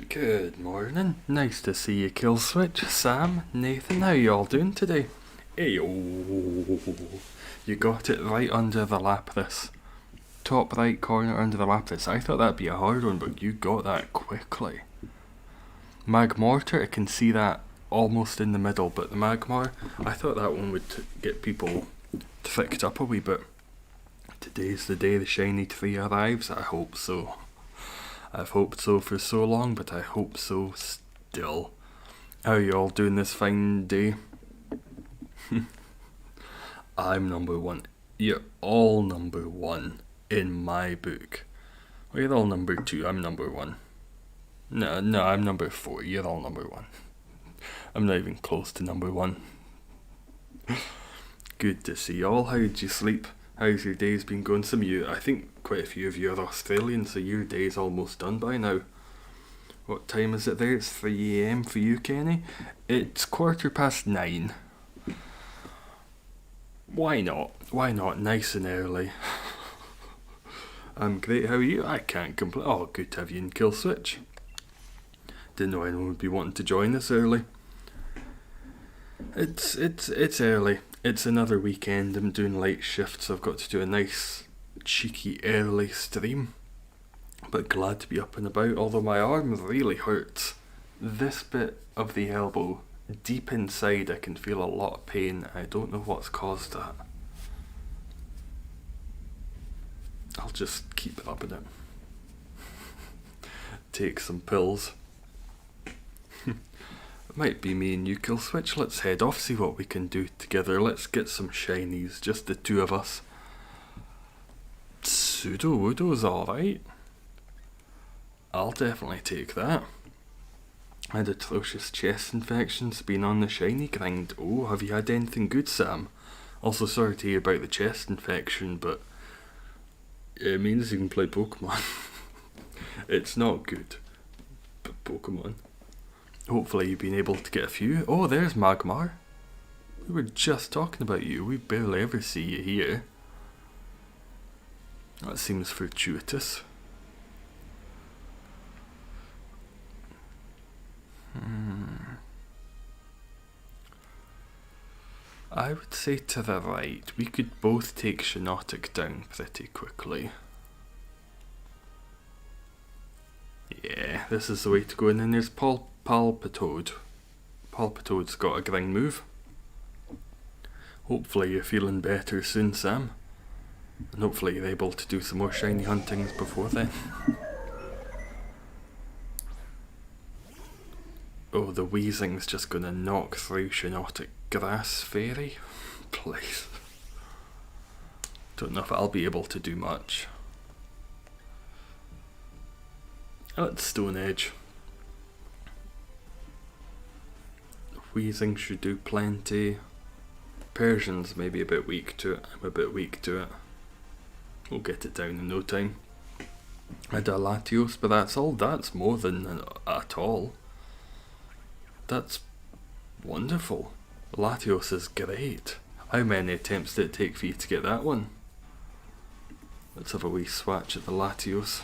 Good morning. Nice to see you, Kill Switch. Sam, Nathan, how you all doing today? Ayo. You got it right under the lapis. Top right corner under the lapis. I thought that'd be a hard one, but you got that quickly. Magmortar, I can see that almost in the middle, but the Magmar, I thought that one would get people tricked up a wee bit. Today's the day the shiny tree arrives. I hope so. I've hoped so for so long, but I hope so still. How are you all doing this fine day? I'm number one. You're all number one in my book. Well, you're all number two. I'm number one. No, I'm number 4. You're all number 1. I'm not even close to number 1. Good to see you all. How did you sleep? How's your days been going? Some of you, I think quite a few of you are Australian, so your day's almost done by now. What time is it there? It's 3 AM for you, Kenny? It's 9:15. Why not? Why not? Nice and early. I'm great. How are you? I can't complain. Oh, good to have you in Kill Switch. Didn't know anyone would be wanting to join us early. It's early. It's another weekend. I'm doing late shifts. So I've got to do a nice, cheeky early stream. But glad to be up and about. Although my arm really hurts. This bit of the elbow, deep inside, I can feel a lot of pain. I don't know what's caused that. I'll just keep rubbing it. Take some pills. It might be me and you, Kill Switch. Let's head off, see what we can do together. Let's get some shinies, just the two of us. Sudowoodo's alright. I'll definitely take that. I had atrocious chest infections, been on the shiny grind. Oh, have you had anything good, Sam? Also, sorry to hear about the chest infection, but it means you can play Pokemon. It's not good, but Pokemon. Hopefully you've been able to get a few. Oh, there's Magmar. We were just talking about you. We barely ever see you here. That seems fortuitous. I would say to the right. We could both take Shinotic down pretty quickly. Yeah, this is the way to go. And then there's Palpitoad. Palpitoad's got a grind move. Hopefully you're feeling better soon, Sam. And hopefully you're able to do some more shiny huntings before then. Oh, the Weezing's just gonna knock through Shinotic Grass Fairy. Please. Don't know if I'll be able to do much. Let's Stone Edge. Weezing should do plenty. Persian's maybe a bit weak to it. I'm a bit weak to it. We'll get it down in no time. I had a Latios, but that's all. That's more than at all. That's wonderful. Latios is great. How many attempts did it take for you to get that one? Let's have a wee swatch at the Latios.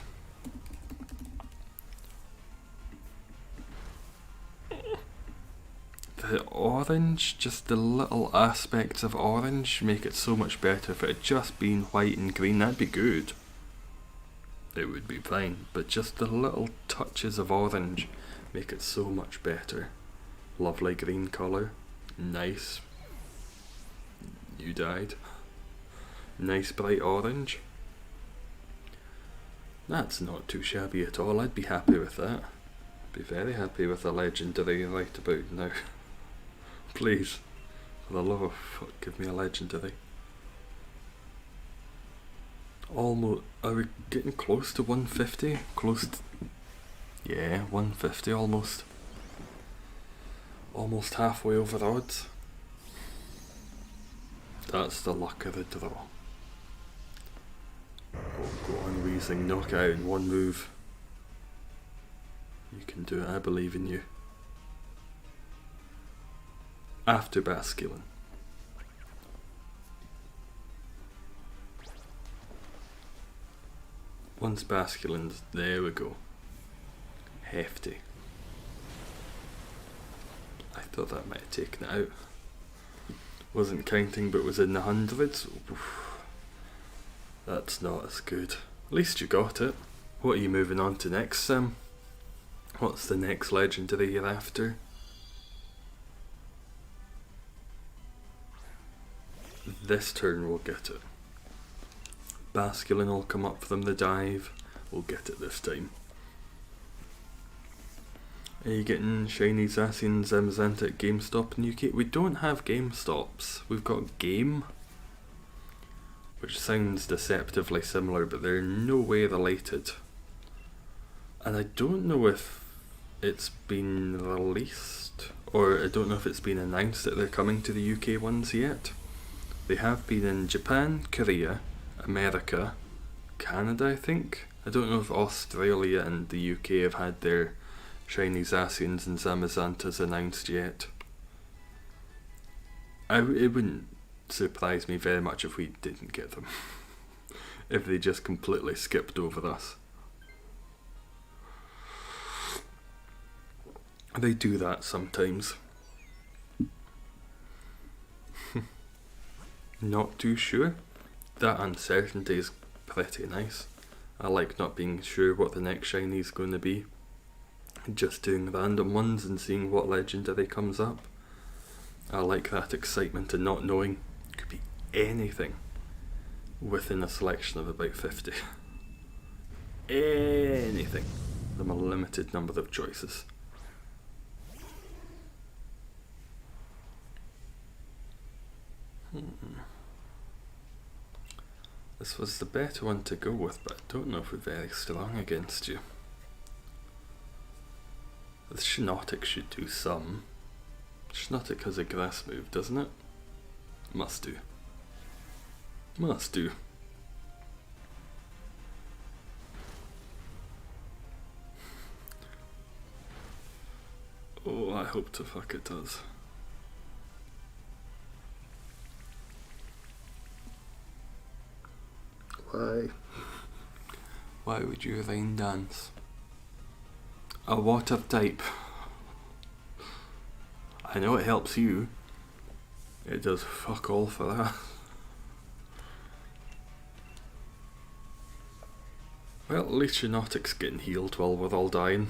The orange, just the little aspects of orange make it so much better. If it had just been white and green, that'd be good. It would be fine, but just the little touches of orange make it so much better. Lovely green colour. Nice. You died. Nice bright orange. That's not too shabby at all. I'd be happy with that. Be very happy with a legendary right about now. Please, for the love of fuck, give me a legendary. Almost, are we getting close to 150? Close to, yeah, 150 almost. Almost halfway over the odds. That's the luck of the draw. Oh, go on, Weezing, knock out in one move. You can do it, I believe in you. After Basculin. Once Basculin's, there we go. Hefty. I thought that might have taken it out. Wasn't counting but was in the hundreds. Oof. That's not as good. At least you got it. What are you moving on to next, Sam? What's the next legendary you're after? This turn we'll get it. Basculin will come up from the dive. We'll get it this time. Are you getting shiny Zacian Zamazanta at GameStop in UK? We don't have GameStops. We've got Game, which sounds deceptively similar, but they're in no way related. And I don't know if it's been released, or I don't know if it's been announced that they're coming to the UK ones yet. They have been in Japan, Korea, America, Canada, I think. I don't know if Australia and the UK have had their shiny Zacians and Zamazantas announced yet. It wouldn't surprise me very much if we didn't get them. If they just completely skipped over us. They do that sometimes. Not too sure. That uncertainty is pretty nice. I like not being sure what the next shiny is going to be. Just doing random ones and seeing what legendary comes up. I like that excitement and not knowing. It could be anything within a selection of about 50. Anything. From a limited number of choices. This was the better one to go with, but I don't know if we're very strong against you. The Shinotic should do some. Shinotic has a grass move, doesn't it? Must do. Must do. Oh, I hope to fuck it does. Why? Why would you rain dance? A water type. I know it helps you. It does fuck all for that. Well, at least Shinotic's getting healed while we're all dying.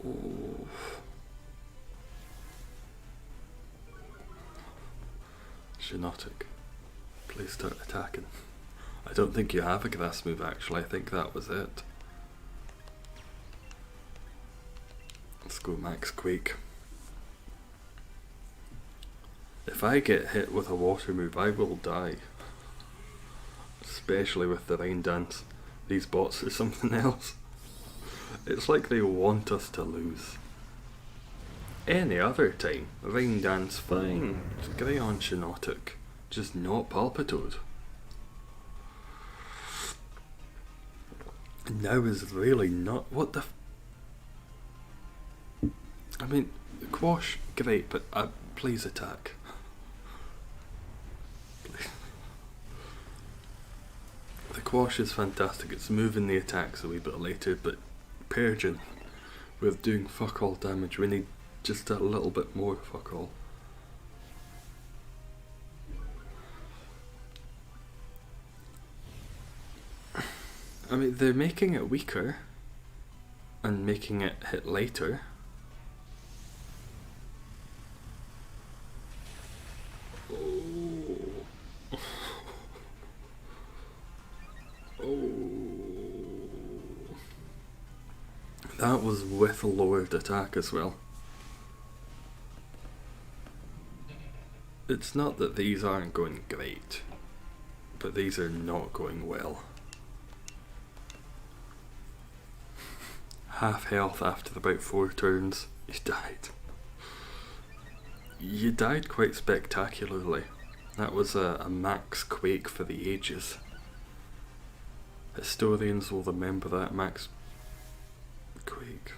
Oh. Shinotic, please start attacking. I don't think you have a grass move actually, I think that was it. Let's go Max Quake. If I get hit with a water move, I will die. Especially with the rain dance. These bots are something else. It's like they want us to lose. Any other time, rain dance fine. It's great on Shinotic. Just not Palpitoad. Now is really not. What the I mean, Quash, great, but please attack. Please. The Quash is fantastic, it's moving the attacks a wee bit later, but Persian, with doing fuck all damage, we need just a little bit more fuck all. I mean, they're making it weaker and making it hit later. Oh. Oh. That was with a lowered attack as well. It's not that these aren't going great, but these are not going well. Half health after about 4 turns, you died. You died quite spectacularly. That was a Max Quake for the ages. Historians will remember that Max Quake.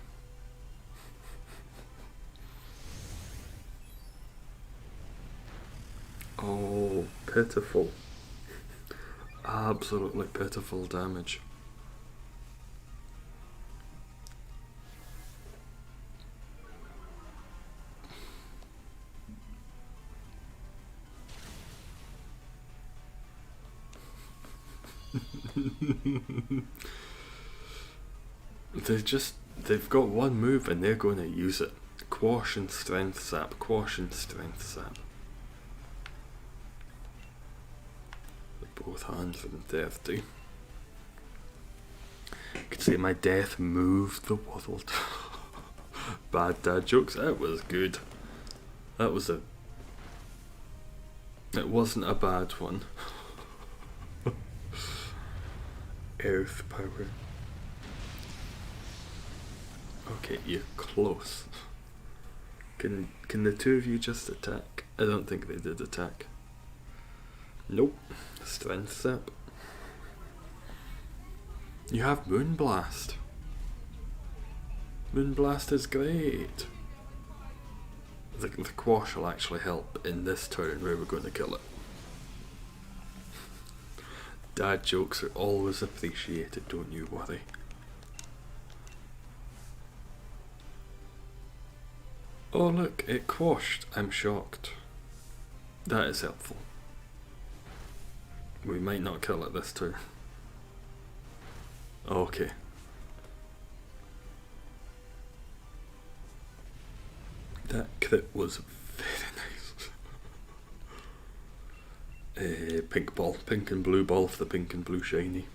Oh, pitiful. Absolutely pitiful damage. They've got one move and they're going to use it. Quash and strength sap, quash and strength sap. Both 130. You could say my death moved the world. Bad dad jokes, that was good. It wasn't a bad one. Earth power. Okay, you're close. Can the two of you just attack? I don't think they did attack. Nope. Strength sap. You have Moonblast. Moonblast is great. The quash will actually help in this turn where we're going to kill it. Dad jokes are always appreciated, don't you worry. Oh look, it quashed. I'm shocked. That is helpful. We might not kill it this turn. Okay. That crit was very nice. Pink ball, pink and blue ball for the pink and blue shiny.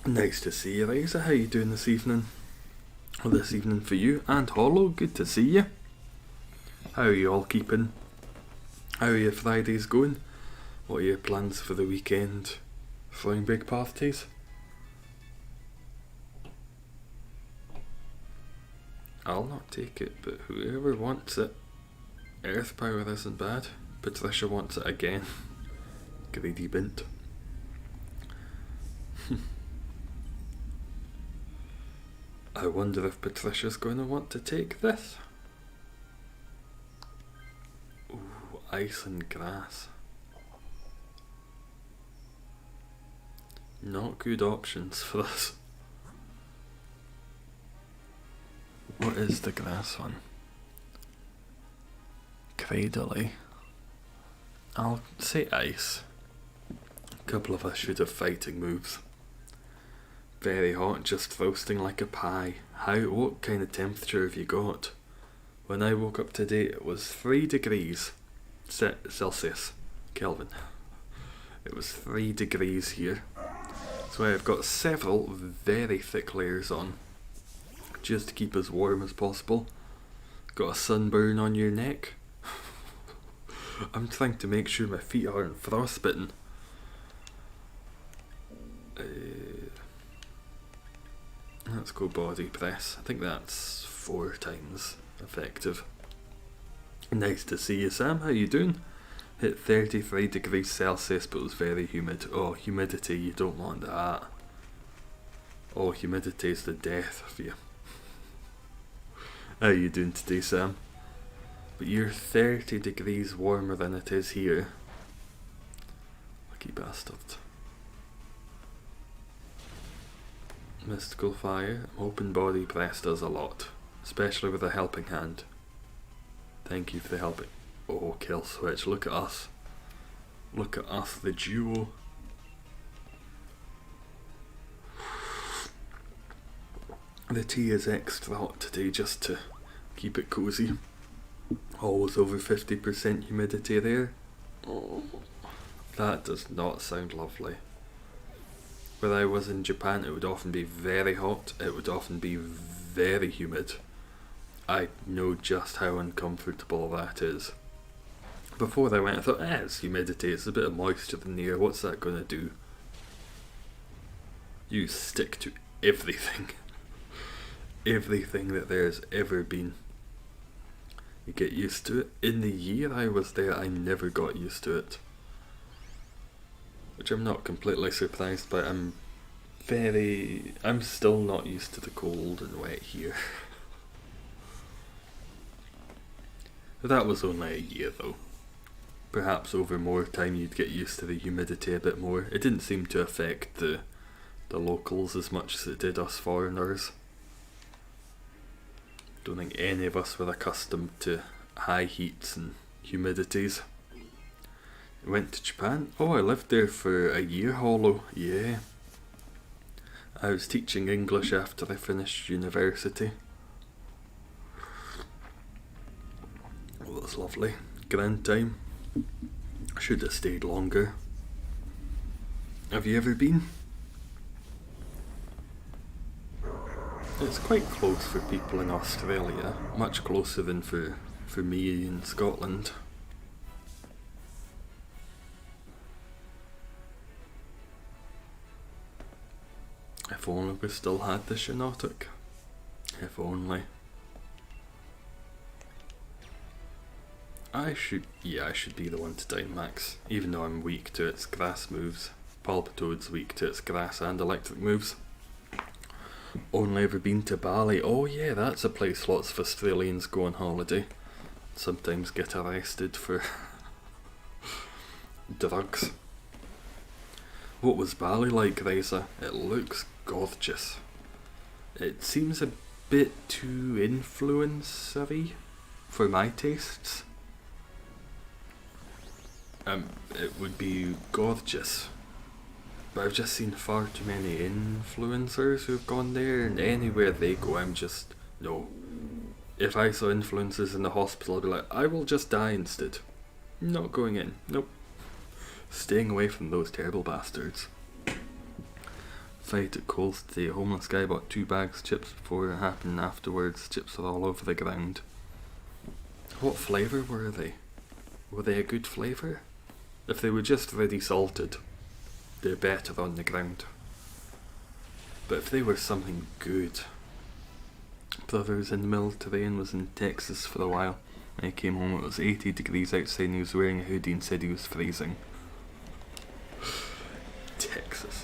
Nice to see you, Lisa. How you doing this evening? Well, this evening for you. And Hollow, good to see you. How are you all keeping? How are your Fridays going? What are your plans for the weekend? Throwing big parties? I'll not take it, but whoever wants it. Earth power isn't bad. Patricia wants it again. Greedy bint. I wonder if Patricia's going to want to take this. Ooh, ice and grass. Not good options for us. What is the grass one? Cradley. I'll say ice. A couple of us should have fighting moves. Very hot, just roasting like a pie. What kind of temperature have you got? When I woke up today it was 3 degrees Celsius, Kelvin. It was 3 degrees here. So I've got several very thick layers on, just to keep as warm as possible. Got a sunburn on your neck. I'm trying to make sure my feet aren't frostbitten. Let's go body press. I think that's 4 times effective. Nice to see you, Sam. How you doing? Hit 33 degrees Celsius, but it was very humid. Oh, humidity, you don't want that. Oh, humidity is the death of you. How you doing today, Sam? But you're 30 degrees warmer than it is here. Lucky bastard. Mystical fire. Open body press does a lot, especially with a helping hand. Thank you for the helping. Oh, kill switch. Look at us. Look at us, the duo. The tea is extra hot today just to keep it cozy. Always over 50% humidity there. Oh, that does not sound lovely. When I was in Japan, it would often be very hot. It would often be very humid. I know just how uncomfortable that is. Before I went, I thought, it's humidity, it's a bit of moisture in the air, what's that going to do? You stick to everything. Everything that there's ever been. You get used to it. In the year I was there, I never got used to it. Which I'm not completely surprised by. I'm still not used to the cold and wet here. That was only a year though. perhaps over more time you'd get used to the humidity a bit more. It didn't seem to affect the locals as much as it did us foreigners. Don't think any of us were accustomed to high heats and humidities. Went to Japan. Oh, I lived there for a year, Hollow. Yeah. I was teaching English after I finished university. Oh, it was lovely. Grand time. I should have stayed longer. Have you ever been? It's quite close for people in Australia. Much closer than for me in Scotland. If only we still had the Shinotic. If only. I should be the one to Dynamax, even though I'm weak to its grass moves. Palpitoad's weak to its grass and electric moves. Only ever been to Bali. Oh yeah, that's a place lots of Australians go on holiday. Sometimes get arrested for drugs. What was Bali like, Reza? It looks gorgeous. It seems a bit too influencery for my tastes. It would be gorgeous, but I've just seen far too many influencers who've gone there, and anywhere they go I'm just, no. If I saw influencers in the hospital I'd be like, I will just die instead. Not going in, nope. Staying away from those terrible bastards. Fight at Coles today. A homeless guy bought 2 bags of chips before it happened. Afterwards, chips were all over the ground. What flavour were they? Were they a good flavour? If they were just ready salted, they're better on the ground. But if they were something good... Brother was in the military and was in Texas for a while. When he came home it was 80 degrees outside and he was wearing a hoodie and said he was freezing. Texas.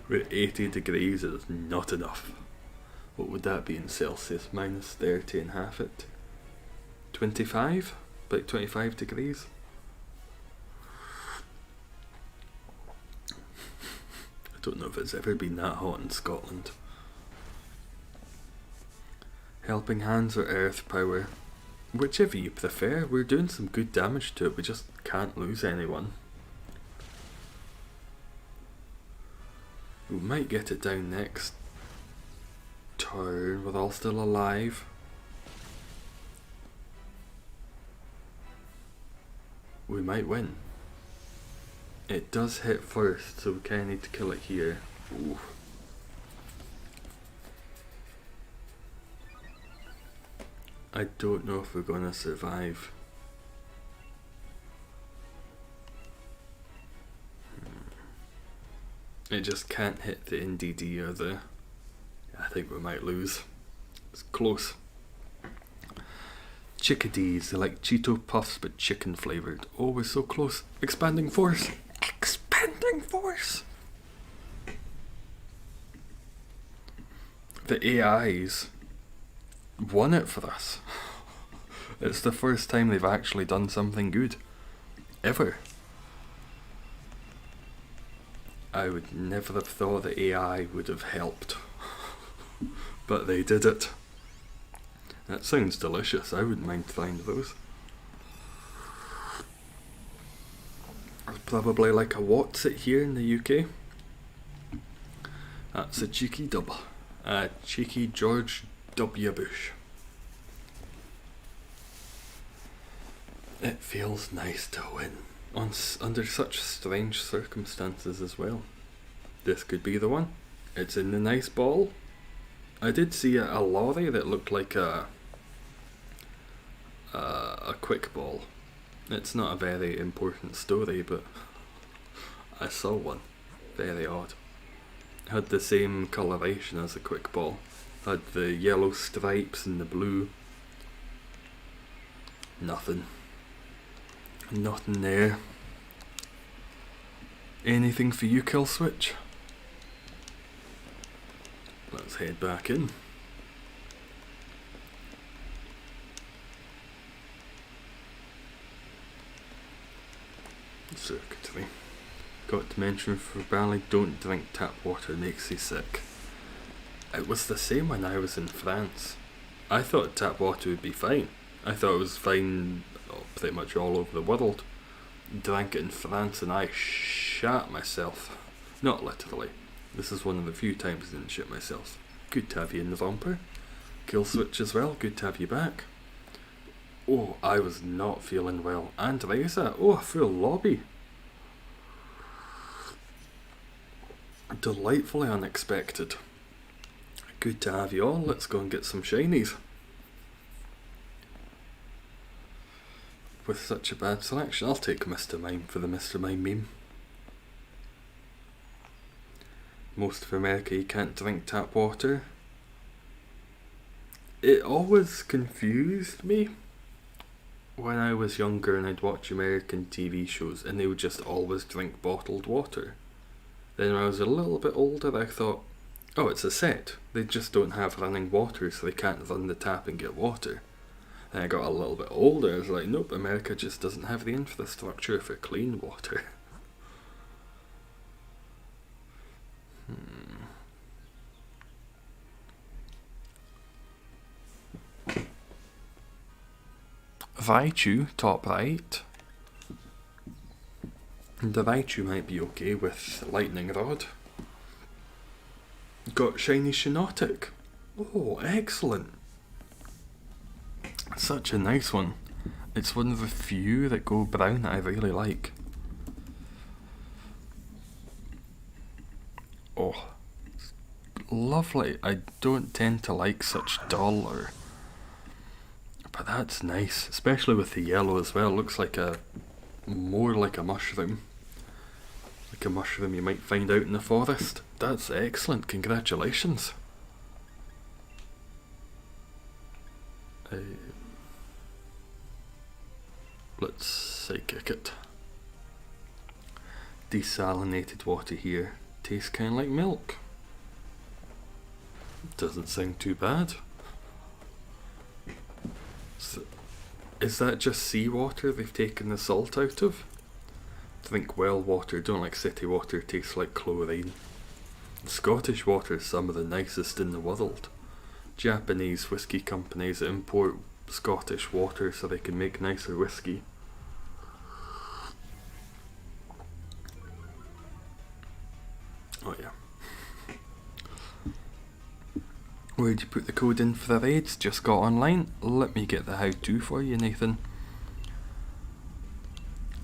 Where 80 degrees is not enough. What would that be in Celsius? Minus 30 and half it? 25? About 25 degrees? I don't know if it's ever been that hot in Scotland. Helping Hands or Earth Power? Whichever you prefer. We're doing some good damage to it, we just can't lose anyone. We might get it down next turn. We're all still alive. We might win. It does hit first, so we kinda need to kill it here. Ooh. I don't know if we're gonna survive. It just can't hit the NDD or the... I think we might lose. It's close. Chickadees, they're like Cheeto Puffs but chicken flavoured. Oh, we're so close. Expanding Force! Expanding Force! The AIs won it for us. It's the first time they've actually done something good. Ever. I would never have thought the AI would have helped. But they did it. That sounds delicious. I wouldn't mind trying those. There's probably like a What's It here in the UK. That's a cheeky dub. A cheeky George W. Bush. It feels nice to win. Under such strange circumstances as well. This could be the one. It's in the nice ball. I did see a lorry that looked like a quick ball. It's not a very important story, but I saw one. Very odd. Had the same coloration as a quick ball. Had the yellow stripes and the blue. Nothing. Nothing there. Anything for you, Kill Switch? Let's head back in. Xurkitree. Got to mention for Bally, don't drink tap water, makes you sick. It was the same when I was in France. I thought tap water would be fine. I thought it was fine pretty much all over the world. Drank it in France and I shat myself. Not literally. This is one of the few times I didn't shit myself. Good to have you in the bumper. Kill switch as well, good to have you back. Oh, I was not feeling well. And Reza, oh, a full lobby. Delightfully unexpected. Good to have you all. Let's go and get some shinies. With such a bad selection, I'll take Mr. Mime for the Mr. Mime meme. Most of America, you can't drink tap water. It always confused me when I was younger and I'd watch American TV shows and they would just always drink bottled water. Then when I was a little bit older, I thought, oh, it's a set. They just don't have running water, so they can't run the tap and get water. And I got a little bit older, I was like, nope, America just doesn't have the infrastructure for clean water. Raichu, top right. The Raichu might be okay with Lightning Rod. Got Shiny Shinotic. Oh, excellent. Such a nice one. It's one of the few that go brown that I really like. Oh, lovely. I don't tend to like such dull or... But that's nice, especially with the yellow as well. Looks like more like a mushroom. Like a mushroom you might find out in the forest. That's excellent, congratulations. Let's psychic it. Desalinated water here. Tastes kind of like milk. Doesn't sound too bad. So, is that just seawater they've taken the salt out of? Drink well water, don't like city water, tastes like chlorine. Scottish water is some of the nicest in the world. Japanese whiskey companies import Scottish water so they can make nicer whiskey. Oh yeah. Where'd you put the code in for the raids? Just got online. Let me get the how-to for you, Nathan.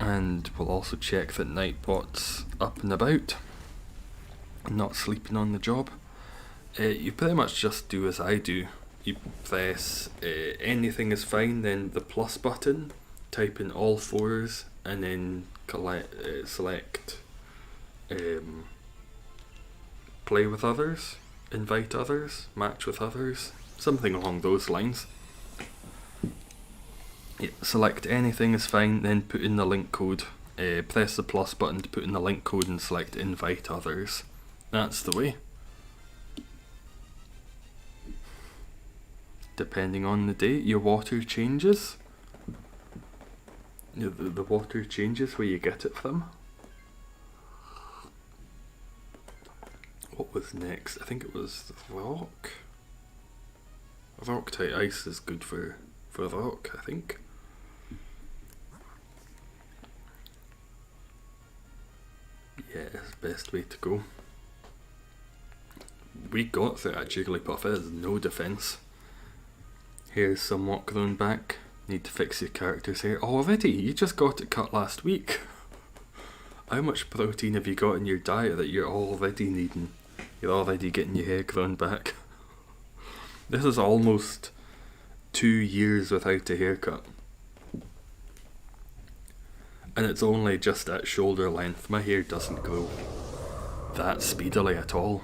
And we'll also check that Nightbot's up and about, not sleeping on the job. You pretty much just do as I do. You press anything is fine, then the plus button, type in all fours, and then select play with others, invite others, match with others, something along those lines. Yeah, select anything is fine, then put in the link code. Press the plus button to put in the link code and select invite others. That's the way. Depending on the day, your water changes. The water changes where you get it from. What was next? I think it was rock. Rock type ice is good for rock, I think. Yeah, it's the best way to go. We got through that Jigglypuff, it has no defense. Here's somewhat grown back. Need to fix your character's hair. Oh, already? You just got it cut last week. How much protein have you got in your diet that you're already needing? You're already getting your hair grown back. This is almost 2 years without a haircut. And it's only just at shoulder length. My hair doesn't grow that speedily at all.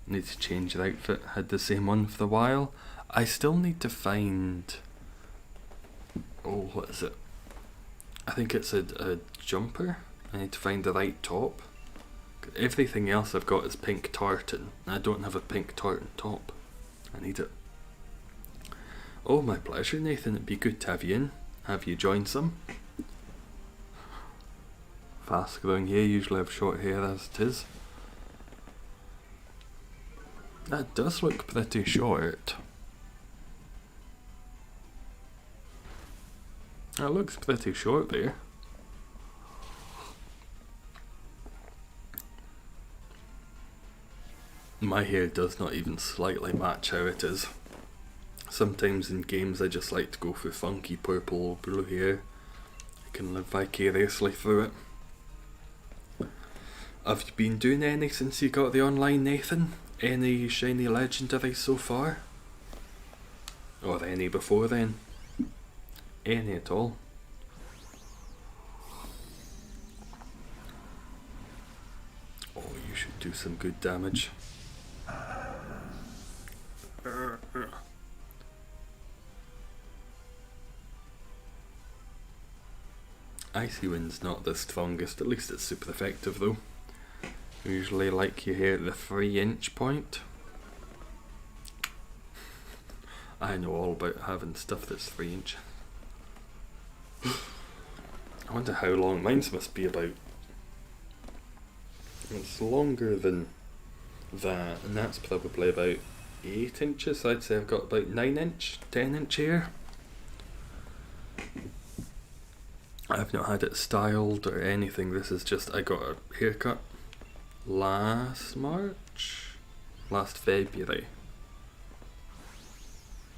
Need to change the outfit. Had the same one for a while. I still need to find... Oh, what is it? I think it's a jumper. I need to find the right top. Everything else I've got is pink tartan. And I don't have a pink tartan top. I need it. Oh, my pleasure, Nathan. It'd be good to have you in. Have you joined some? Fast growing hair, usually have short hair as it is. That does look pretty short. That looks pretty short there. My hair does not even slightly match how it is. Sometimes in games I just like to go for funky purple or blue hair. I can live vicariously through it. Have you been doing any since you got the online, Nathan? Any shiny legendaries so far? Or any before then? Any at all? Oh, you should do some good damage. Icy Wind's not the strongest, at least it's super effective though. Usually like you hear at the 3-inch point. I know all about having stuff that's 3 inch. I wonder how long, mine's must be about, it's longer than that, and that's probably about 8 inches. I'd say I've got about 9 inch, 10 inch hair. I've not had it styled or anything, this is just, I got a haircut last February.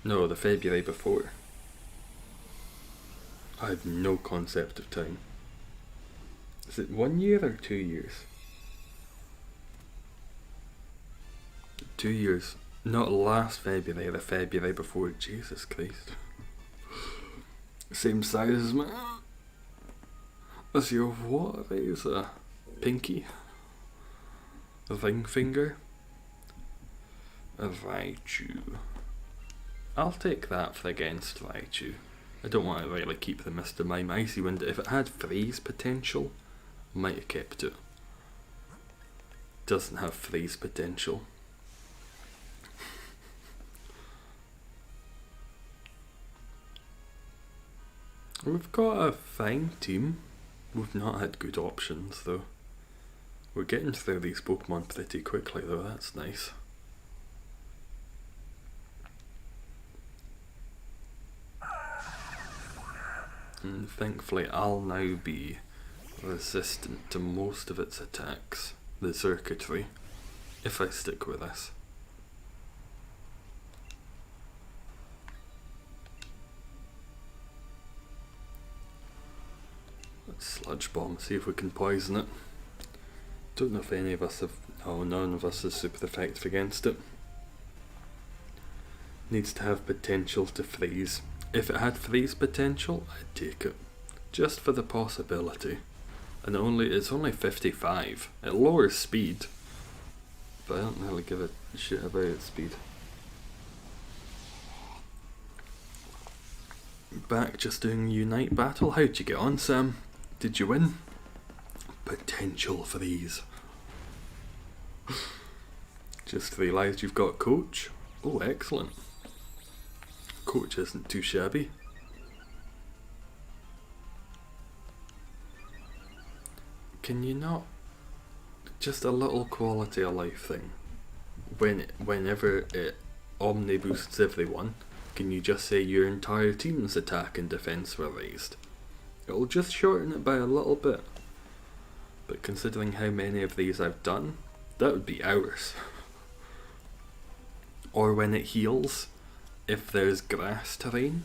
No, the February before. I have no concept of time. Is it 1 year or 2 years? 2 years. Not last February, the February before. Jesus Christ. Same size as my... As your what? Is a pinky? A ring finger? A Raichu. I'll take that for against Raichu. I don't want to really keep the Mr. Mime Icy Wind. If it had freeze potential, I might have kept it. Doesn't have freeze potential. We've got a fine team. We've not had good options though. We're getting through these Pokemon pretty quickly though, that's nice. And thankfully I'll now be resistant to most of its attacks, the Xurkitree, if I stick with this. Let's Sludge Bomb, see if we can poison it. Don't know if any of us have... no, none of us is super effective against it. Needs to have potential to freeze. If it had freeze potential, I'd take it. Just for the possibility. And it's only 55. It lowers speed. But I don't really give a shit about its speed. Back just doing Unite Battle. How'd you get on, Sam? Did you win? Potential freeze. Just realised you've got Coach. Oh, excellent. Coach isn't too shabby. Can you not... just a little quality of life thing. Whenever it omni boosts everyone, can you just say your entire team's attack and defense were raised? It'll just shorten it by a little bit. But considering how many of these I've done, that would be hours. Or when it heals, if there's grass terrain,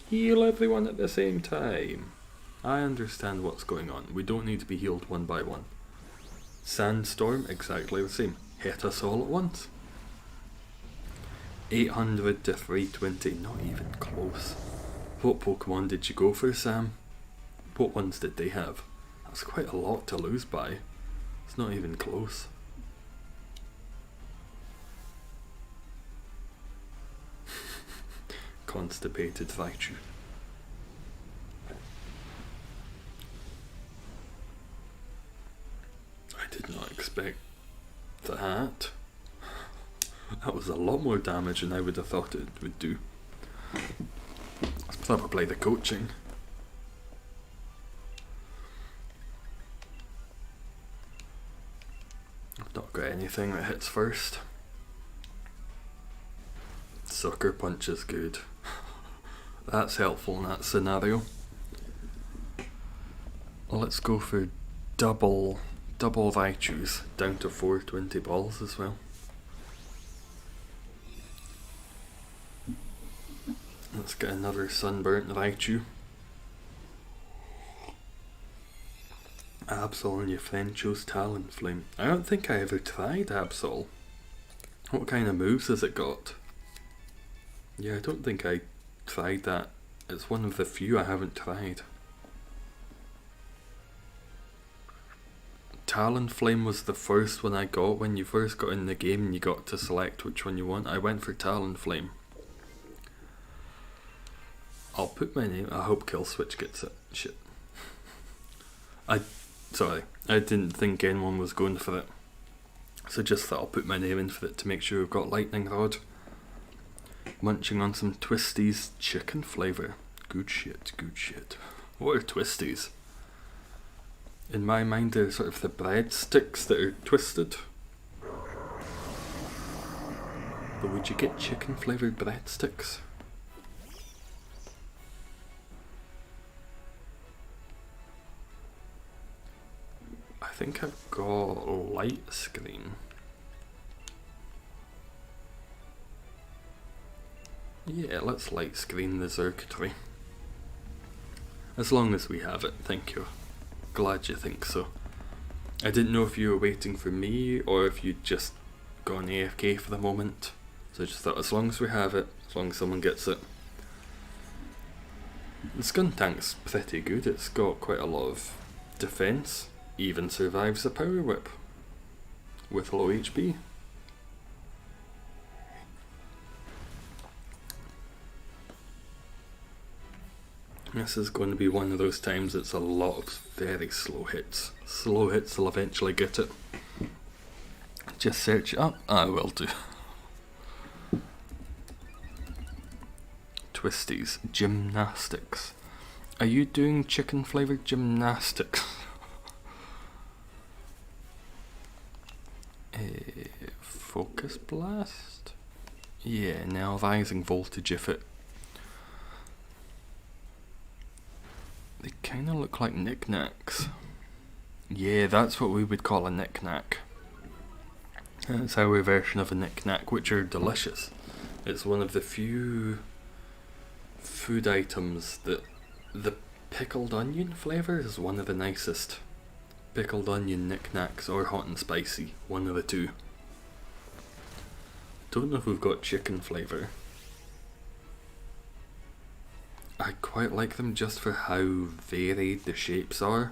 heal everyone at the same time. I understand what's going on. We don't need to be healed one by one. Sandstorm, exactly the same. Hit us all at once. 800 to 320, not even close. What Pokemon did you go for, Sam? What ones did they have? That's quite a lot to lose by. It's not even close. Constipated Raichu. I did not expect that. That was a lot more damage than I would have thought it would do. It's probably the coaching. anything that hits first. Sucker Punch is good. That's helpful in that scenario. Let's go for double Raichus, down to 420 balls as well. Let's get another Sunburnt Raichu. Absol and your friend chose Talonflame. I don't think I ever tried Absol. What kind of moves has it got? Yeah, I don't think I tried that. It's one of the few I haven't tried. Talonflame was the first one I got when you first got in the game and you got to select which one you want. I went for Talonflame. I'll put my name. I hope Killswitch gets it. Shit. Sorry, I didn't think anyone was going for it. So just thought I'll put my name in for it to make sure we've got Lightning Rod. Munching on some Twisties chicken flavour. Good shit, good shit. What are Twisties? In my mind they're sort of the breadsticks that are twisted. But would you get chicken flavoured breadsticks? I think I've got light screen. Yeah, let's light screen the Xurkitree. As long as we have it, thank you. Glad you think so. I didn't know if you were waiting for me or if you'd just gone AFK for the moment. So I just thought as long as we have it, as long as someone gets it. The Skuntank's pretty good, it's got quite a lot of defense. Even survives a Power Whip with low HP. This is going to be one of those times it's a lot of very slow hits. Slow hits will eventually get it. Just search it up. I will do. Twisties. Gymnastics. Are you doing chicken flavoured gymnastics? Focus Blast? Yeah, now Rising Voltage if it... They kind of look like knickknacks. Yeah, that's what we would call a knickknack. That's our version of a knickknack, which are delicious. It's one of the few food items that the pickled onion flavour is one of the nicest. Pickled onion knickknacks or hot and spicy, one of the two. Don't know if we've got chicken flavour. I quite like them just for how varied the shapes are.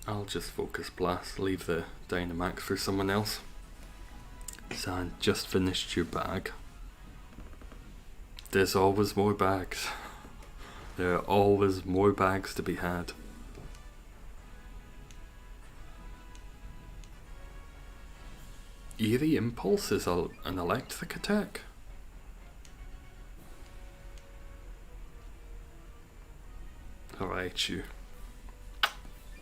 I'll just Focus Blast, leave the Dynamax for someone else. San, just finished your bag. There's always more bags. There are always more bags to be had. Eerie Impulse is an electric attack. Alright, you.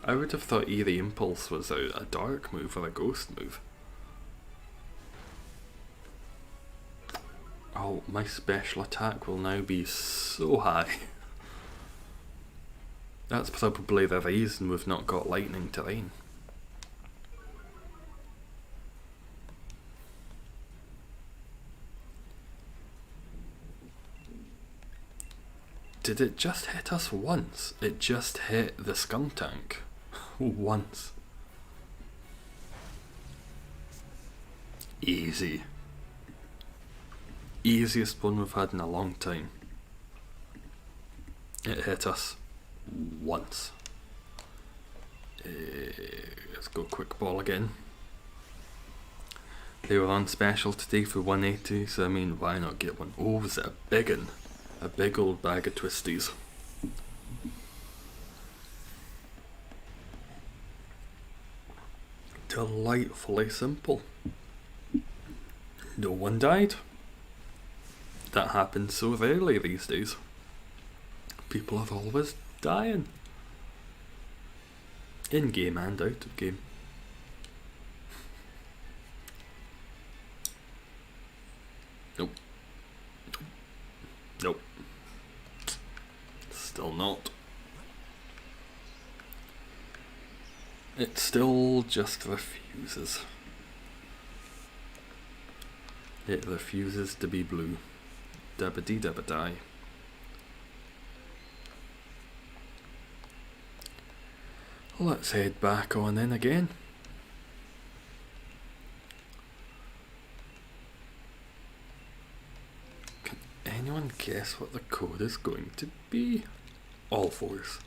I would have thought Eerie Impulse was a dark move or a ghost move. Oh, my special attack will now be so high. That's probably the reason we've not got lightning terrain. Did it just hit us once? It just hit the Skuntank. Once. Easy. Easiest one we've had in a long time. It hit us once. Let's go Quick Ball again. They were on special today for 180, so I mean, why not get one? Oh, was it a big one? A big old bag of Twisties. Delightfully simple. No one died. That happens so rarely these days. People are always dying. In game and out of game. Nope. Nope. Still not. It still just refuses. It refuses to be blue. Dabba-dee dabba-die. Let's head back on in again. Can anyone guess what the code is going to be? All fours.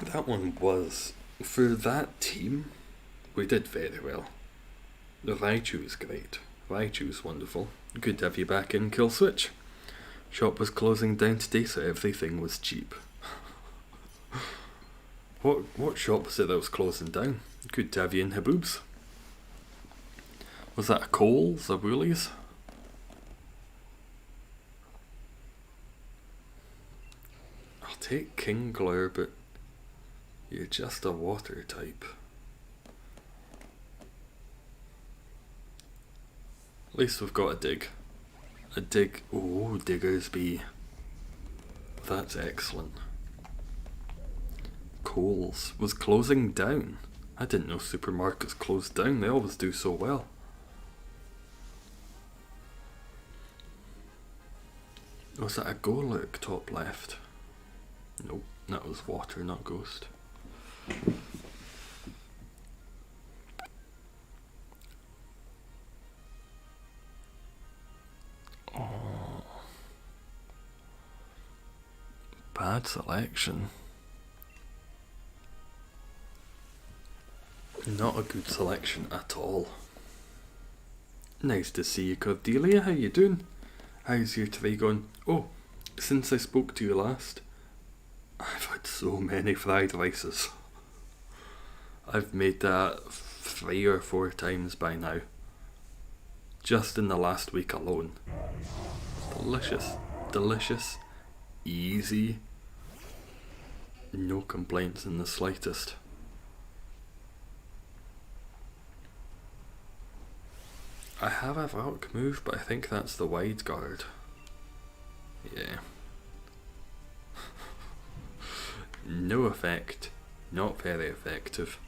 That one was, for that team, we did very well. The Raichu is great. Raichu is wonderful. Good to have you back in, Kill Switch. Shop was closing down today, so everything was cheap. What shop was it that was closing down? Good to have you in, Haboobs. Was that a Coles or Woolies? I'll take Kingler, but you're just a water type. At least we've got a dig. A dig. Oh, Diggers B. That's excellent. Coles was closing down. I didn't know supermarkets closed down. They always do so well. Was that a Golurk top left? Nope, that was water, not ghost. Oh, bad selection. Not a good selection at all. Nice to see you, Cordelia. How you doing? How's your tray going? Oh, since I spoke to you last, I've had so many fried rices. I've made that 3 or 4 times by now. Just in the last week alone. Delicious. Delicious. Easy. No complaints in the slightest. I have a rock move, but I think that's the wide guard. Yeah. No effect. Not very effective.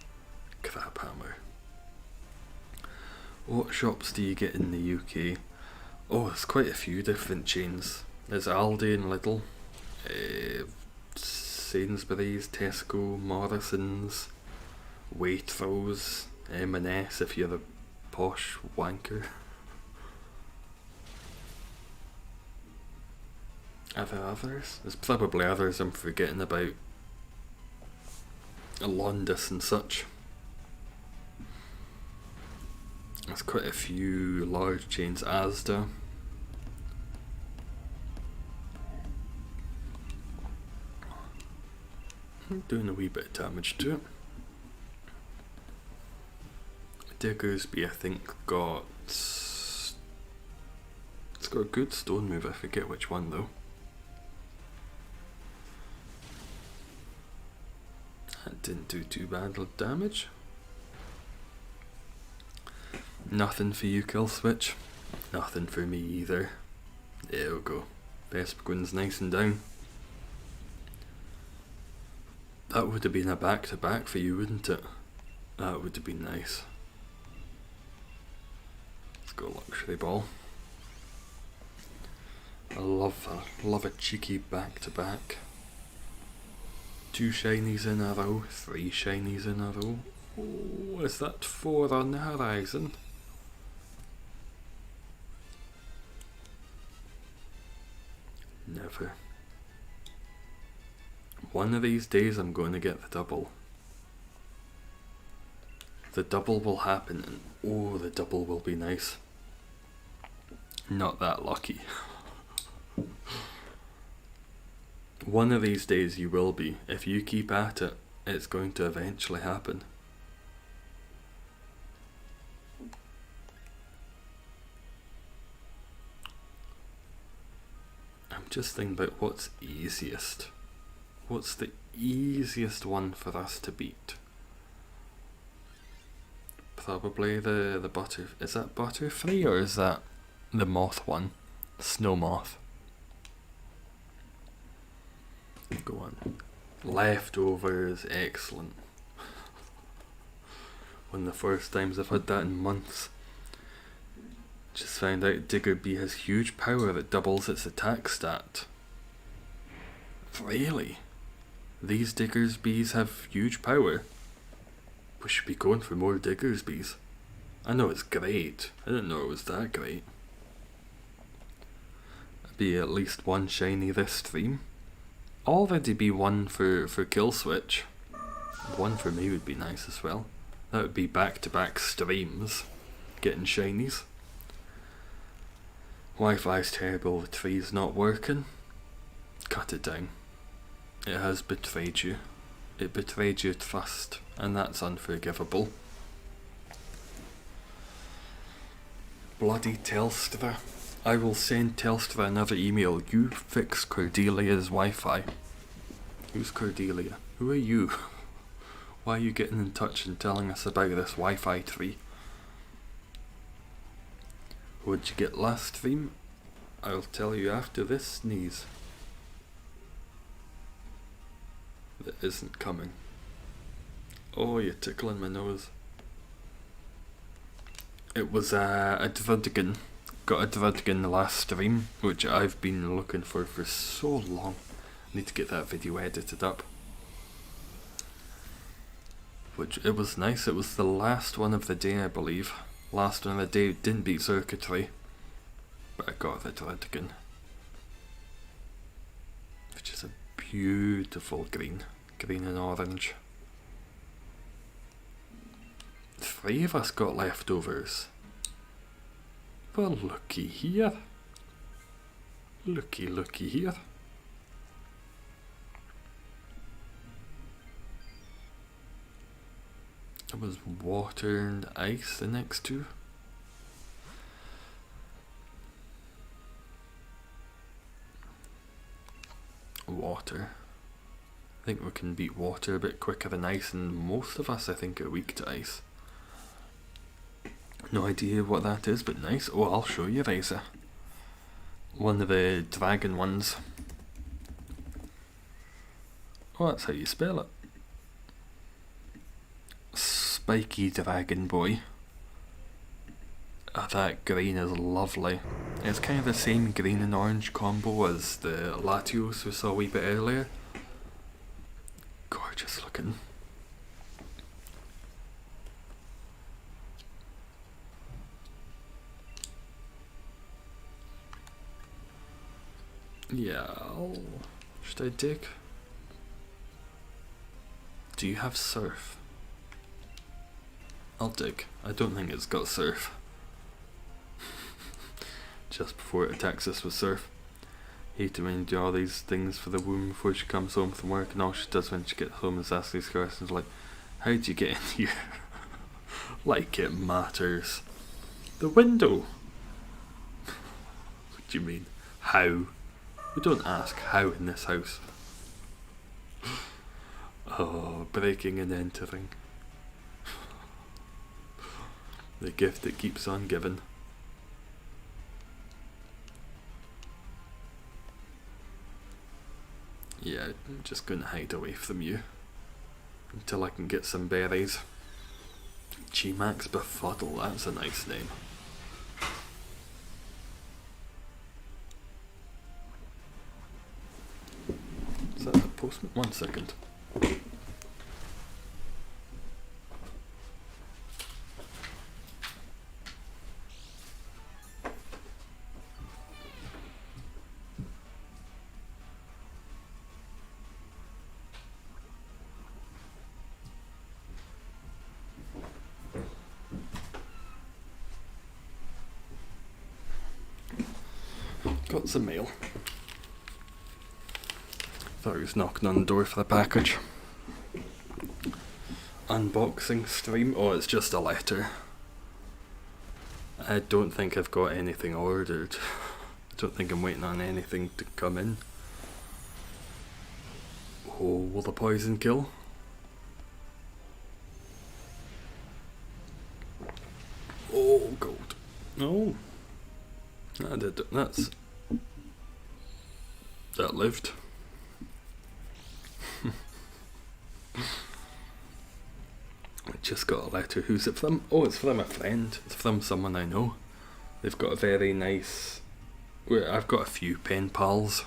Crap hammer. What shops do you get in the UK? Oh, there's quite a few different chains. There's Aldi and Lidl, Sainsbury's, Tesco, Morrison's, Waitrose, M&S if you're a posh wanker. Are there others? There's probably others I'm forgetting about. Londis and such. There's quite a few large chains. Asda. I'm doing a wee bit of damage to it. Diggersby, I think, it's got a good stone move. I forget which one though. That didn't do too bad of damage. Nothing for you, Kill Switch. Nothing for me either. There we go. Vespergun's nice and down. That would have been a back-to-back for you, wouldn't it? That would have been nice. Let's go Luxury Ball. I love a cheeky back-to-back. 2 shinies in a row, 3 shinies in a row. Oh, is that 4 on the horizon? Never. One of these days I'm going to get the double. The double will happen and oh, the double will be nice. Not that lucky. One of these days you will be. If you keep at it, it's going to eventually happen. I'm Just think about what's easiest. What's the easiest one for us to beat? Probably the butter. Is that Butterfree or is that the moth one? Snow moth. Go on. Leftovers, excellent. One of the first times I've had that in months. Just found out Digger Bee has huge power that doubles its attack stat. Really? These Digger's Bees have huge power? We should be going for more Digger's Bees. I know it's great. I didn't know it was that great. That'd be at least one shiny this stream. Already be one for Kill Switch. One for me would be nice as well. That would be back-to-back streams getting shinies. Wi-Fi's terrible, the tree's not working. Cut it down. It has betrayed you. It betrayed your trust, and that's unforgivable. Bloody Telstra. I will send Telstra another email. You fix Cordelia's Wi-Fi. Who's Cordelia? Who are you? Why are you getting in touch and telling us about this Wi-Fi tree? What'd you get last stream? I'll tell you after this sneeze. That isn't coming. Oh, you're tickling my nose. It was a Druddigan. Got a Druddigan the last stream, which I've been looking for so long. Need to get that video edited up. Which, it was nice, it was the last one of the day, I believe. Last one of the day, didn't beat Xurkitree. But I got the Druddigan. Which is a beautiful green. Green and orange. 3 of us got leftovers. Well, looky here. Looky here. It was water and ice, the next two. Water. I think we can beat water a bit quicker than ice, and most of us, I think, are weak to ice. No idea what that is, but nice. Oh, I'll show you, Raisa. One of the dragon ones. Oh, that's how you spell it. Spiky Dragon Boy. Oh, that green is lovely. It's kind of the same green and orange combo as the Latios we saw a wee bit earlier. Gorgeous looking. Yeah, should I dig? Do you have surf? I'll dig. I don't think it's got surf. Just before it attacks us with surf. Hate to when you do all these things for the woman before she comes home from work, and all she does when she gets home is ask these questions like, how'd you get in here? Like it matters. The window! What do you mean? How? We don't ask how in this house. Oh, breaking and entering. The gift that keeps on giving. Yeah, I'm just gonna hide away from you until I can get some berries. G-Max Befuddle, that's a nice name. Is that a postman? 1 second. Got some mail. Thought he was knocking on the door for the package. Unboxing stream? Oh, it's just a letter. I don't think I've got anything ordered. Don't think I'm waiting on anything to come in. Oh, will the poison kill? Oh, gold. Oh. That lived. I just got a letter. Who's it from? Oh, it's from a friend. It's from someone I know. They've got a very nice... I've got a few pen pals.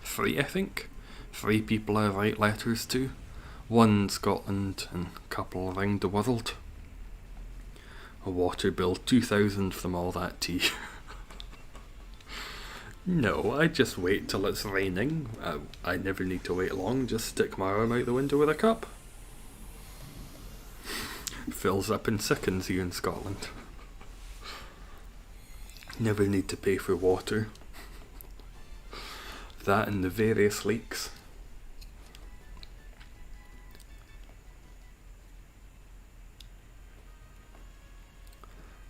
3, I think. 3 people I write letters to. 1 in Scotland and a couple around the world. A water bill, 2,000 from all that tea. No, I just wait till it's raining. I never need to wait long, just stick my arm out the window with a cup. Fills up in seconds here in Scotland. Never need to pay for water. That and the various leaks.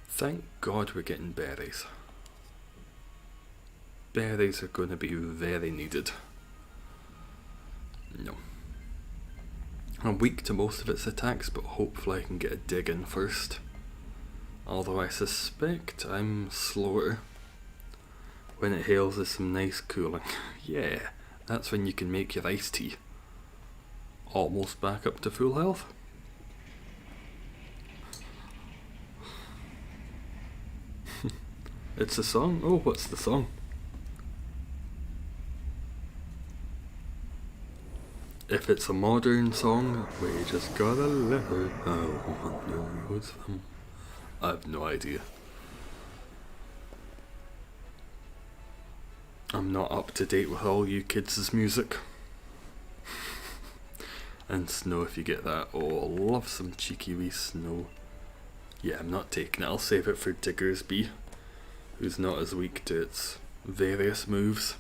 Thank God we're getting berries. Berries are going to be very needed. No. I'm weak to most of its attacks, but hopefully I can get a dig in first. Although I suspect I'm slower. When it hails is some nice cooling. Yeah, that's when you can make your iced tea. Almost back up to full health. It's a song? Oh, what's the song? If it's a modern song, we just gotta let her know. I have no idea. I'm not up to date with all you kids' music. And snow, if you get that. Oh, I love some cheeky wee snow. Yeah, I'm not taking it. I'll save it for Diggersby, who's not as weak to its various moves.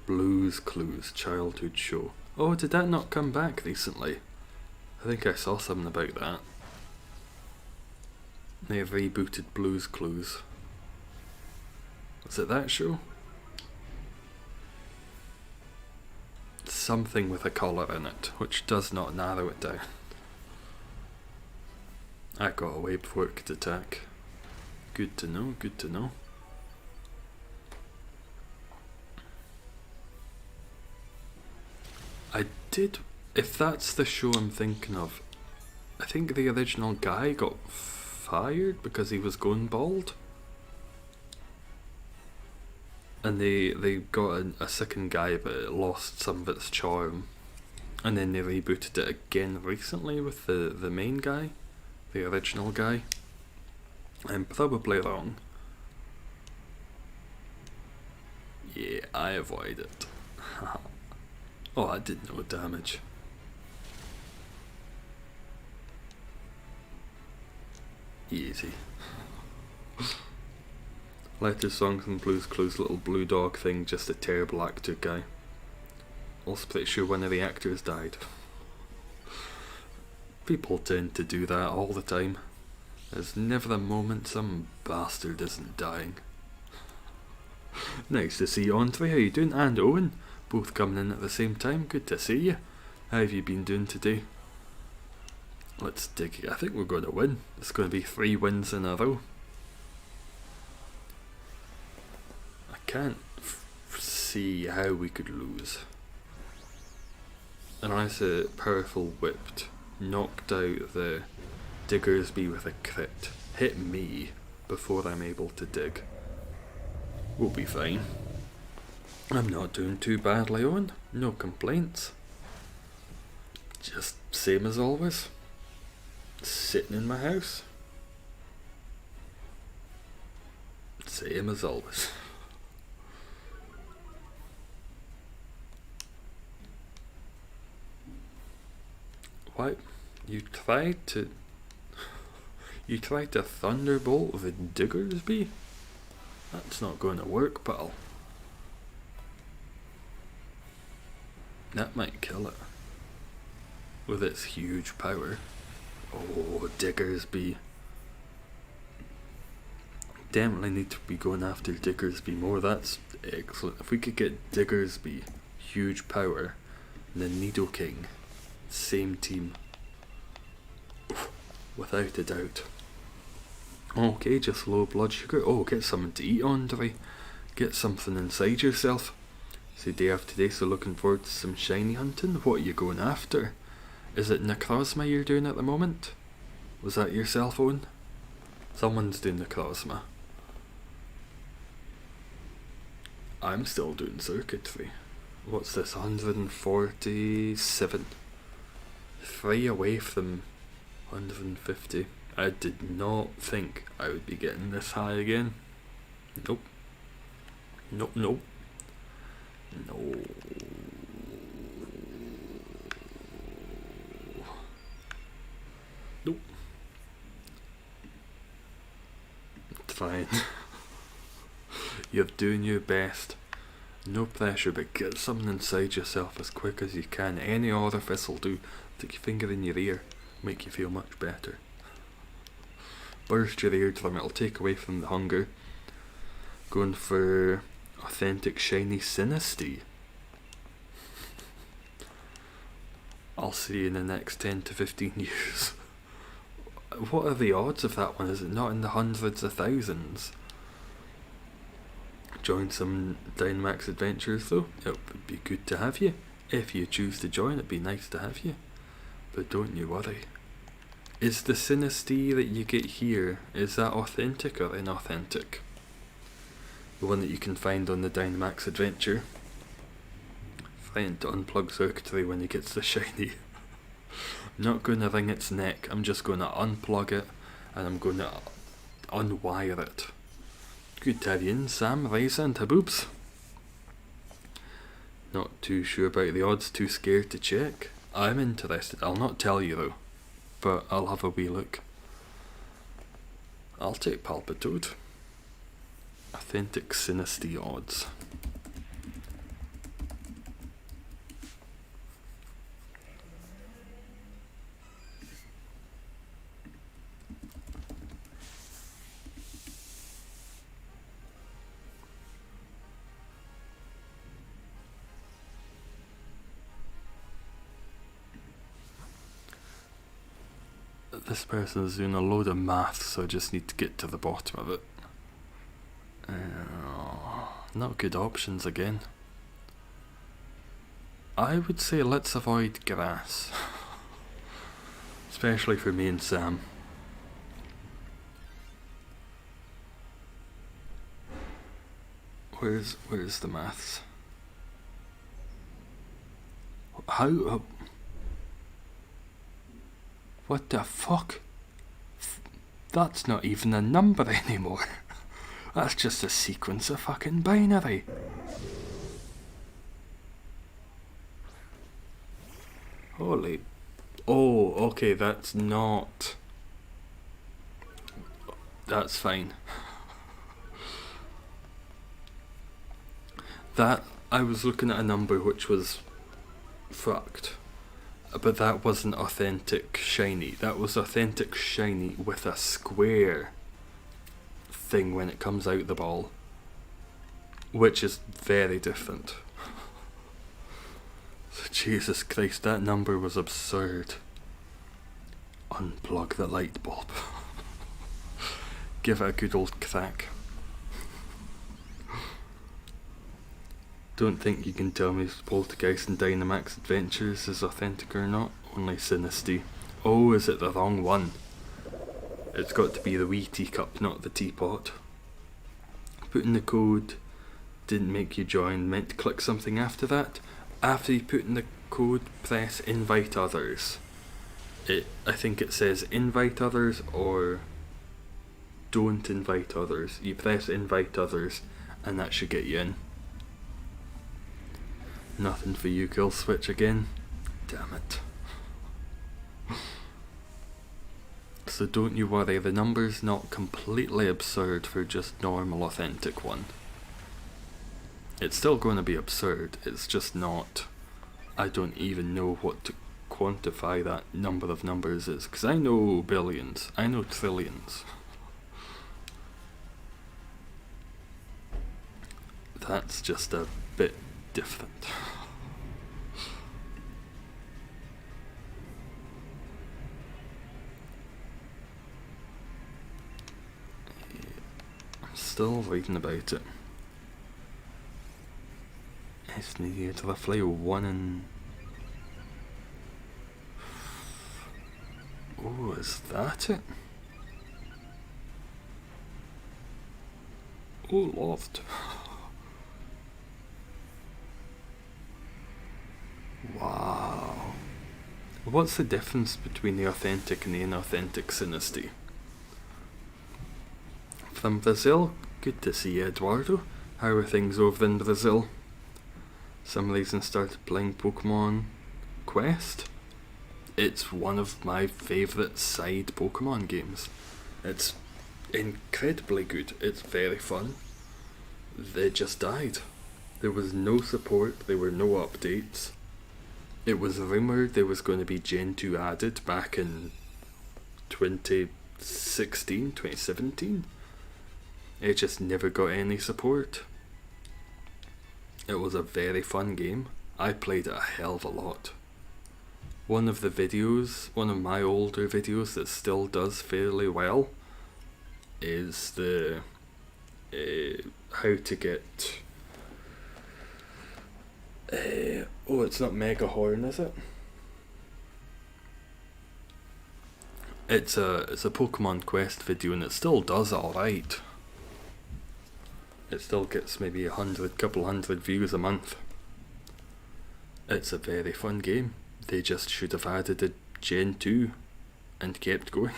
Blues Clues childhood show. Oh, did that not come back recently? I think I saw something about that. They rebooted Blues Clues. Was it that show? Something with a collar in it, which does not narrow it down. I got away before it could attack. Good to know, good to know. I did, if that's the show I'm thinking of, I think the original guy got fired because he was going bald. And they got a second guy, but it lost some of its charm. And then they rebooted it again recently with the main guy, the original guy. I'm probably wrong. Yeah, I avoid it. Oh, I did no damage. Easy. Letter Songs and Blues Clues little blue dog thing, just a terrible actor guy. Also pretty sure one of the actors died. People tend to do that all the time. There's never a moment some bastard isn't dying. Nice to see you, Andre. How you doing? And Owen, both coming in at the same time. Good to see you. How have you been doing today? Let's dig. I think we're going to win. It's going to be 3 wins in a row. I can't see how we could lose. Unless a powerful whipped knocked out the Diggersby with a crit. Hit me before I'm able to dig. We'll be fine. I'm not doing too badly, Owen. No complaints. Just same as always. Sitting in my house. Same as always. What? You tried to thunderbolt the Diggersby? That's not going to work, pal. That might kill it. With its huge power. Oh, Diggersby. Definitely need to be going after Diggersby more. That's excellent. If we could get Diggersby, huge power, and then Nidoking, same team. Without a doubt. Okay, just low blood sugar. Oh, get something to eat on, do we? Get something inside yourself. It's the day after today, so looking forward to some shiny hunting. What are you going after? Is it Necrozma you're doing at the moment? Was that your cell phone? Someone's doing Necrozma. I'm still doing Xurkitree. What's this? 147. 3 away from 150. I did not think I would be getting this high again. Nope. Nope, nope. No. Nope. It's fine. You're doing your best. No pressure, but get something inside yourself as quick as you can. Any orifice will do. Stick your finger in your ear. Make you feel much better. Burst your eardrum, it'll take away from the hunger. Going for authentic shiny Sinistea. I'll see you in the next 10 to 15 years. What are the odds of that one? Is it not in the hundreds of thousands? Join some Dynamax adventures though. It would be good to have you. If you choose to join, it'd be nice to have you. But don't you worry. Is the Sinistea that you get here, is that authentic or inauthentic? The one that you can find on the Dynamax adventure. Trying to unplug Xurkitree when he gets the shiny. I'm not going to wring its neck, I'm just going to unplug it and I'm going to unwire it. Good to have you in, Sam, Liza and Haboobs. Not too sure about the odds, too scared to check. I'm interested, I'll not tell you though. But I'll have a wee look. I'll take Palpitoad. Authentic Sinistea odds. This person is doing a load of math, so I just need to get to the bottom of it. Not good options again. I would say let's avoid grass. Especially for me and Sam. Where's the maths? How? What the fuck? That's not even a number anymore. That's just a sequence of fucking binary. Holy... Oh, okay, that's not... That's fine. That... I was looking at a number which was... fucked. But that wasn't authentic shiny. That was authentic shiny with a square thing when it comes out the ball. Which is very different. Jesus Christ, that number was absurd. Unplug the light bulb. Give it a good old crack. Don't think you can tell me if Poltergeist and Dynamax Adventures is authentic or not. Only Sinistea. Oh, is it the wrong one? It's got to be the wee teacup, not the teapot. Putting the code didn't make you join. Meant to click something after that. After you put in the code, press invite others. I think it says invite others or don't invite others. You press invite others and that should get you in. Nothing for you, Kill Switch again. Damn it. So don't you worry, the number's not completely absurd for just normal authentic one. It's still going to be absurd, it's just not... I don't even know what to quantify that number of numbers is, because I know billions, I know trillions. That's just a bit different. I'm still reading about it. It's needed roughly 1 in... Oh, is that it? Oh, Lord. Wow. What's the difference between the authentic and the inauthentic Sinisty? From Brazil, good to see you, Eduardo. How are things over in Brazil? Some reason started playing Pokemon Quest. It's one of my favourite side Pokemon games. It's incredibly good. It's very fun. They just died. There was no support, there were no updates. It was rumoured there was going to be Gen 2 added back in 2016, 2017. It just never got any support. It was a very fun game. I played it a hell of a lot. One of my older videos that still does fairly well is the how to get it's not Mega Horn, is it? It's a Pokemon Quest video, and it still does alright. It still gets maybe couple hundred views a month. It's a very fun game. They just should have added a Gen 2 and kept going.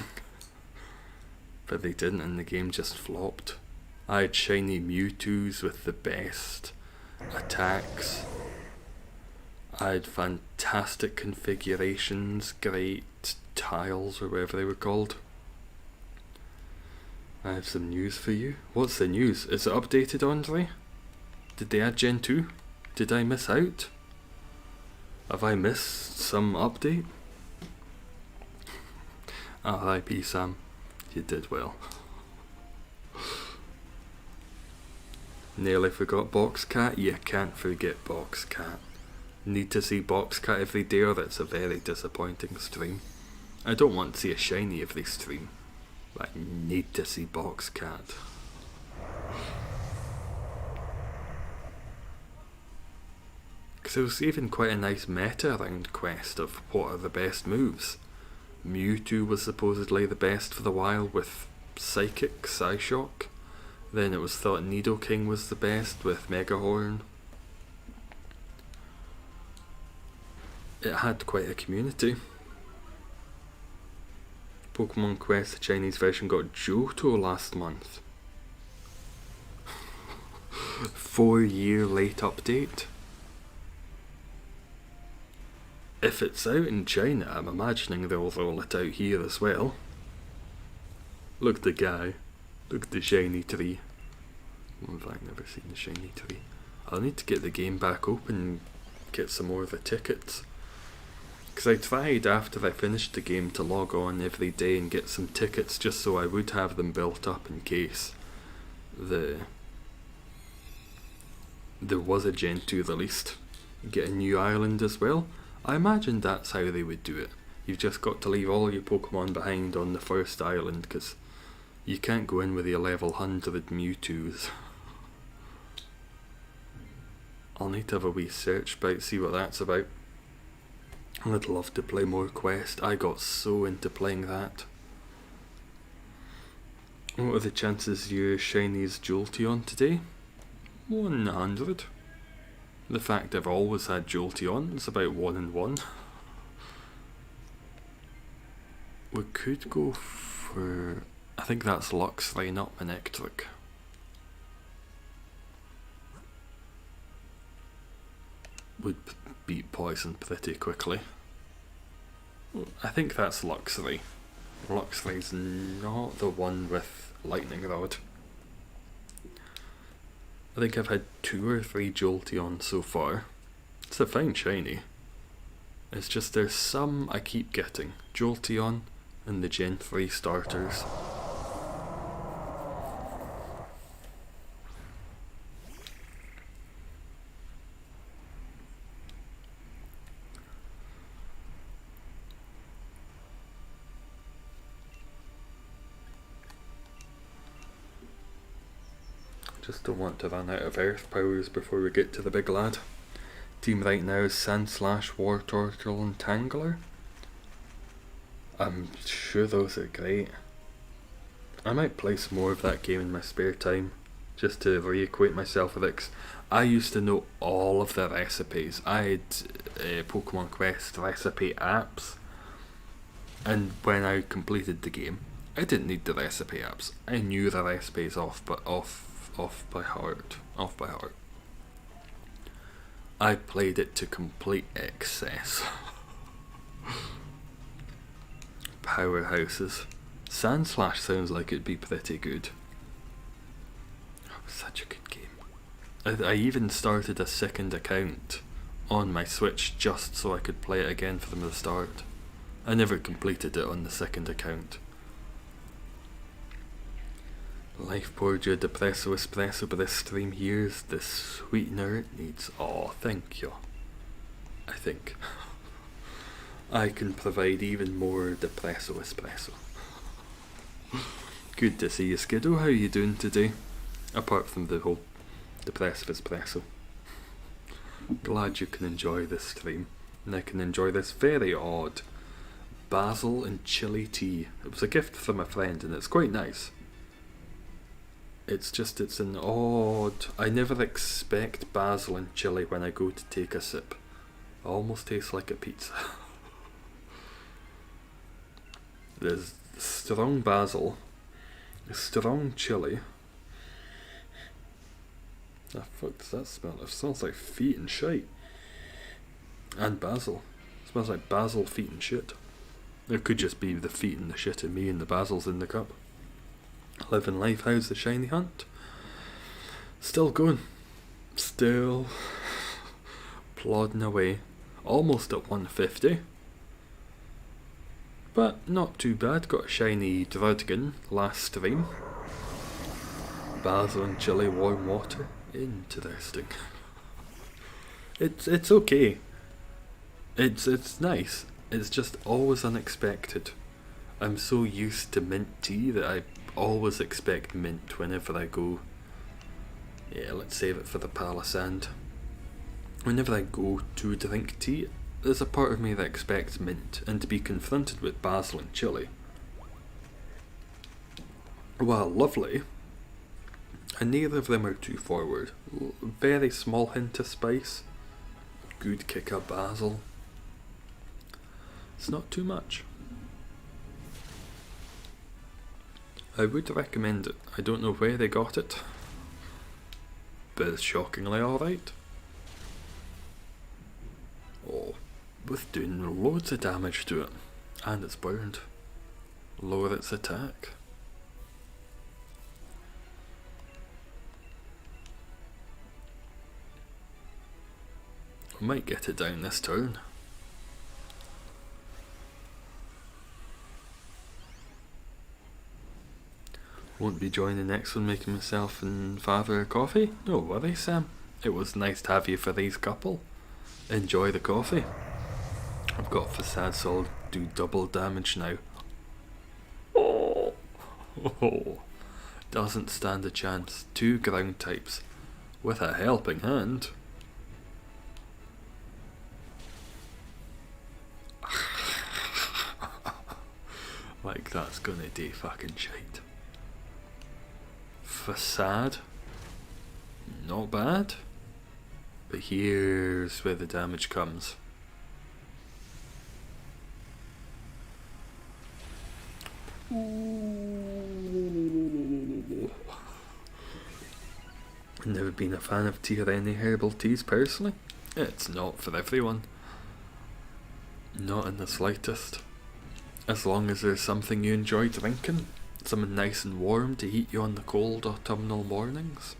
But they didn't, and the game just flopped. I had shiny Mewtwo's with the best attacks. I had fantastic configurations, great tiles, or whatever they were called. I have some news for you. What's the news? Is it updated, Andre? Did they add Gen 2? Did I miss out? Have I missed some update? R.I.P. Sam. You did well. Nearly forgot Box Cat. You can't forget Box Cat. Need to see Box Cat every day, or it's a very disappointing stream. I don't want to see a shiny every stream, but I need to see Box Cat. Because there was even quite a nice meta around Quest of what are the best moves. Mewtwo was supposedly the best for a while with Psychic, Psyshock. Then it was thought Nidoking was the best with Mega Horn. It had quite a community. Pokemon Quest, the Chinese version, got Johto last month. 4-year late update. If it's out in China, I'm imagining they'll roll it out here as well. Look at the guy. Look at the shiny tree. I've never seen the shiny tree. I'll need to get the game back open and get some more of the tickets. Because I tried after I finished the game to log on every day and get some tickets just so I would have them built up in case there was a Gen 2 released. Get a new island as well. I imagine that's how they would do it. You've just got to leave all your Pokemon behind on the first island because you can't go in with your level 100 Mewtwo's. I'll need to have a wee search about, see what that's about. I'd love to play more Quest. I got so into playing that. What are the chances your shinies Jolteon today? 100. The fact I've always had Jolteon is about 1 in 1. We could go for... I think that's Luxray, not Manectric. Would beat Poison pretty quickly. I think that's Luxray. Luxray's not the one with Lightning Rod. I think I've had 2 or 3 Jolteon so far. It's a fine shiny. It's just there's some I keep getting. Jolteon and the Gen 3 starters. Just don't want to run out of earth powers before we get to the big lad. Team right now is Sandslash, War Turtle and Tangler. I'm sure those are great. I might play some more of that game in my spare time, just to reacquaint myself with it. 'Cause I used to know all of the recipes. I had Pokemon Quest recipe apps, and when I completed the game, I didn't need the recipe apps. I knew the recipes off by heart. I played it to complete excess. Powerhouses. Sandslash sounds like it'd be pretty good. Oh, such a good game. I even started a second account on my Switch just so I could play it again from the start. I never completed it on the second account. Life poured you a depresso espresso, but this stream here's the sweetener it needs. Oh, thank you. I think I can provide even more depresso espresso. Good to see you, Skiddo. How are you doing today? Apart from the whole depressive espresso. Glad you can enjoy this stream. And I can enjoy this very odd basil and chili tea. It was a gift from a friend and it's quite nice. It's an odd... I never expect basil and chili when I go to take a sip. It almost tastes like a pizza. There's strong basil, strong chili. The fuck does that smell? It smells like feet and shite. And basil. It smells like basil, feet and shit. It could just be the feet and the shit in me and the basil's in the cup. Living life, how's the shiny hunt? Still going. Still plodding away. Almost at 150. But not too bad. Got a shiny Drudgen last stream. Basil and chili warm water. Interesting. It's okay. It's nice. It's just always unexpected. I'm so used to mint tea that I always expect mint whenever I go. Yeah, let's save it for the Palisand. Whenever I go to drink tea, there's a part of me that expects mint, and to be confronted with basil and chili, while lovely, and neither of them are too forward. Very small hint of spice, good kick of basil. It's not too much. I would recommend it. I don't know where they got it, but it's shockingly alright. Oh, with doing loads of damage to it, and it's burned. Lower its attack. We might get it down this turn. Won't be joining the next one, making myself and father a coffee. No worries, Sam. It was nice to have you for these couple. Enjoy the coffee. I've got Facade, so I'll do double damage now. Oh. Doesn't stand a chance. 2 ground types with a helping hand. Like that's gonna do fucking shite. Facade, not bad, but here's where the damage comes. Never been a fan of tea or any herbal teas personally. It's not for everyone. Not in the slightest. As long as there's something you enjoy drinking, something nice and warm to heat you on the cold autumnal mornings.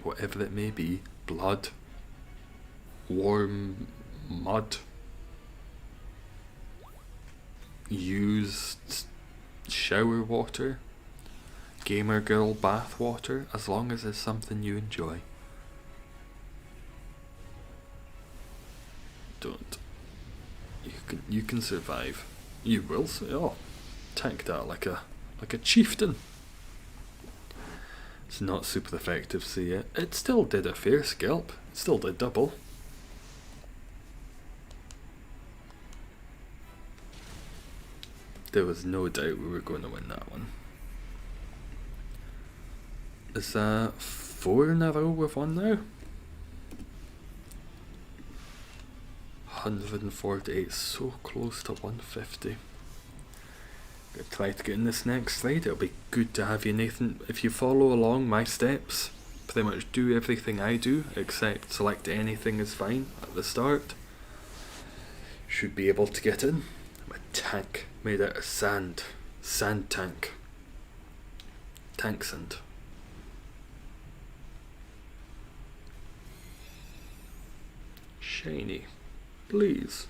Whatever it may be, blood, warm mud, used shower water, gamer girl bath water, as long as it's something you enjoy. Don't. You can survive. You will. Oh, tank that like a chieftain. It's not super effective, so yeah. It still did a fair scalp. It still did double. There was no doubt we were going to win that one. Is that 4 in a row we've won now? 148, so close to 150. Gonna try to get in this next slide. It'll be good to have you, Nathan. If you follow along my steps, pretty much do everything I do, except select anything is fine at the start. Should be able to get in. I'm a tank made out of sand. Sand tank. Tank sand. Shiny. Please.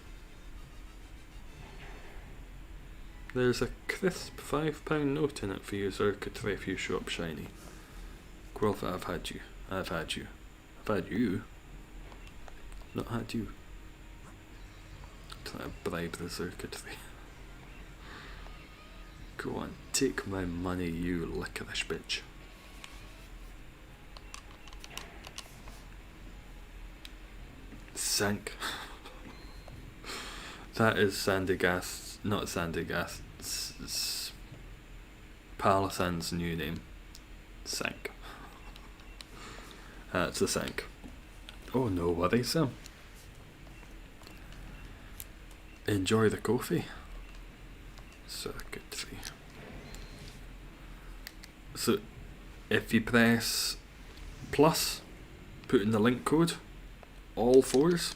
There's a crisp £5 note in it for you, Xurkitree, if you show up shiny. Quilfa, I've had you. I've had you. I've had you. Not had you. Try to bribe the Xurkitree. Go on, take my money, you licorice bitch. Sank. That is Sandigast, not Sandigast, it's Palisand's new name. Sank. It's a Sank. Oh, no worries, Sam. Enjoy the coffee. Xurkitree. So, if you press plus, put in the link code, all 4s,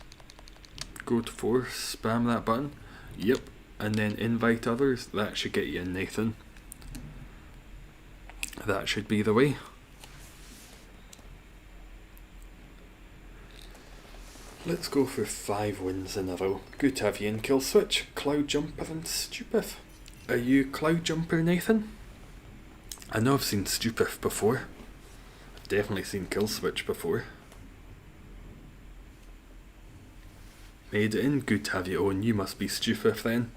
go to 4, spam that button, yep, and then invite others. That should get you in, Nathan. That should be the way. Let's go for 5 wins in a row. Good to have you in, Kill Switch, Cloud Jumper and Stupif. Are you Cloud Jumper, Nathan? I know I've seen Stupif before. I've definitely seen Kill Switch before. Made it in, good to have you on. You must be Stupif then.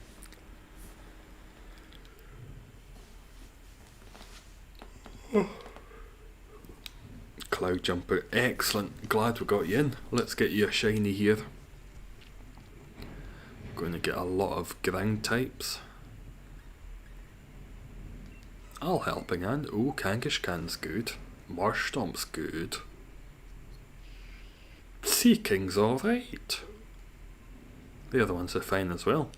Cloud Jumper, excellent. Glad we got you in. Let's get you a shiny here. Going to get a lot of ground types. All helping hand. Oh, Kangaskhan's good. Marshstomp's good. Seeking's alright. The other ones are fine as well.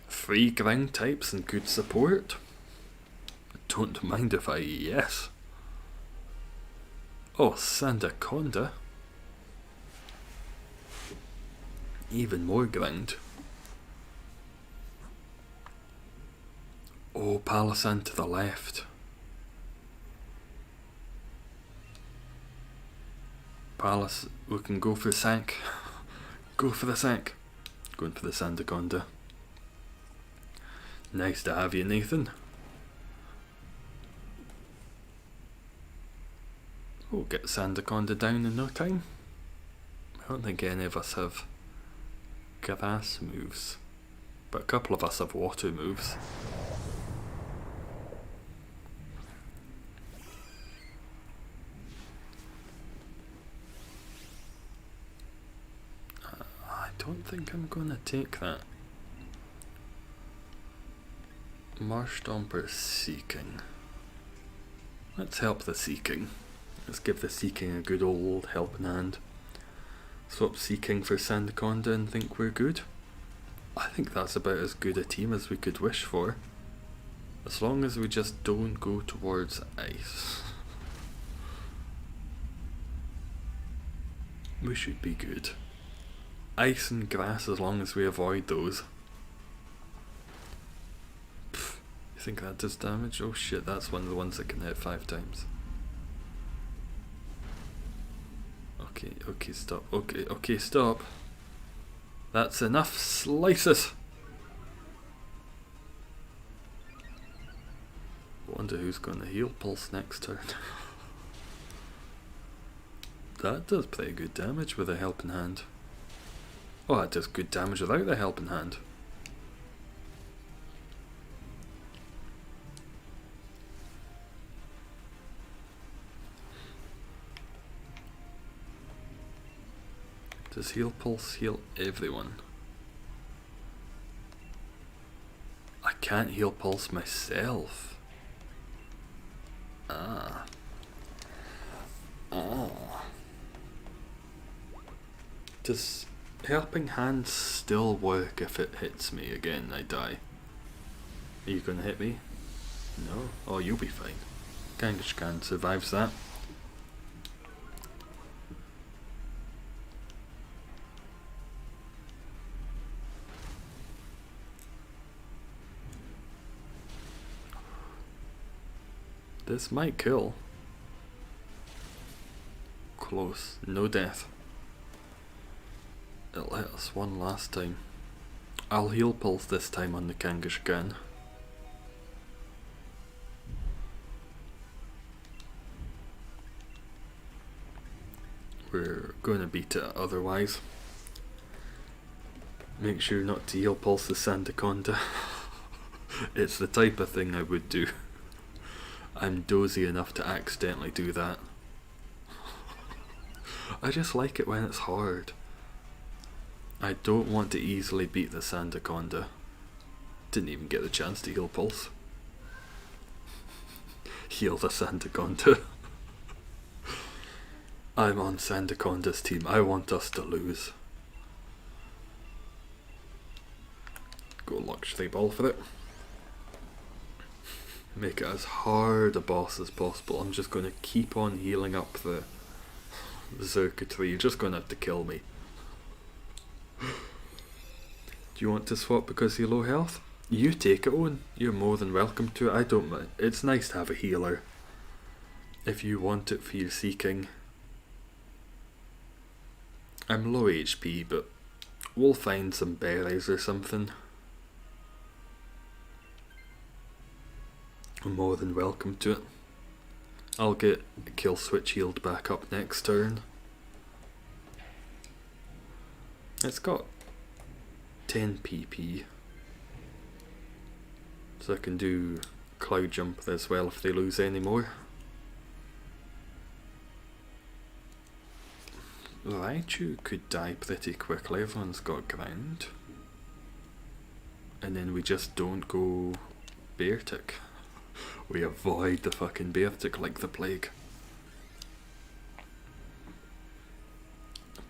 3 ground types and good support. Don't mind if I yes. Oh, Sandaconda. Even more ground. Oh, Palisand to the left. Palace, we can go for Sank. Go for the Sank. Going for the Sandaconda. Nice to have you, Nathan. We'll get Sandaconda down in no time. I don't think any of us have grass moves, but a couple of us have water moves. I don't think I'm gonna take that. Marshstomper Seeking. Let's help the Seeking. Let's give the Seeking a good old helping hand. Swap Seeking for Sandaconda and think we're good. I think that's about as good a team as we could wish for. As long as we just don't go towards ice. We should be good. Ice and grass, as long as we avoid those. Pfft, you think that does damage? Oh shit, that's one of the ones that can hit 5 times. Okay, stop. Okay, stop. That's enough. Slices. Wonder who's gonna heal Pulse next turn. That does pretty good damage with a helping hand. Oh, that does good damage without the helping hand. Does Heal Pulse heal everyone? I can't Heal Pulse myself. Ah. Does Helping Hand still work if it hits me again? I die. Are you gonna hit me? No? Oh, you'll be fine. Kangaskhan survives that. This might kill. Close. No death. It let us one last time. I'll Heal Pulse this time on the Kangaskhan. We're going to beat it otherwise. Make sure not to Heal Pulse the Sandaconda. It's the type of thing I would do. I'm dozy enough to accidentally do that. I just like it when it's hard. I don't want to easily beat the Sandaconda. Didn't even get the chance to Heal Pulse. Heal the Sandaconda. I'm on Sandaconda's team. I want us to lose. Go Luxury Ball for it. Make it as hard a boss as possible. I'm just going to keep on healing up the Xurkitree. You're just going to have to kill me. Do you want to swap because you're low health? You take it on. You're more than welcome to it. I don't mind. It's nice to have a healer. If you want it for your seeking. I'm low HP, but we'll find some berries or something. I'm more than welcome to it. I'll get Kill Switch healed back up next turn. It's got 10 PP. So I can do Cloud Jump as well if they lose any more. Raichu could die pretty quickly. Everyone's got ground. And then we just don't go Beartic. We avoid the fucking Beartic like the plague.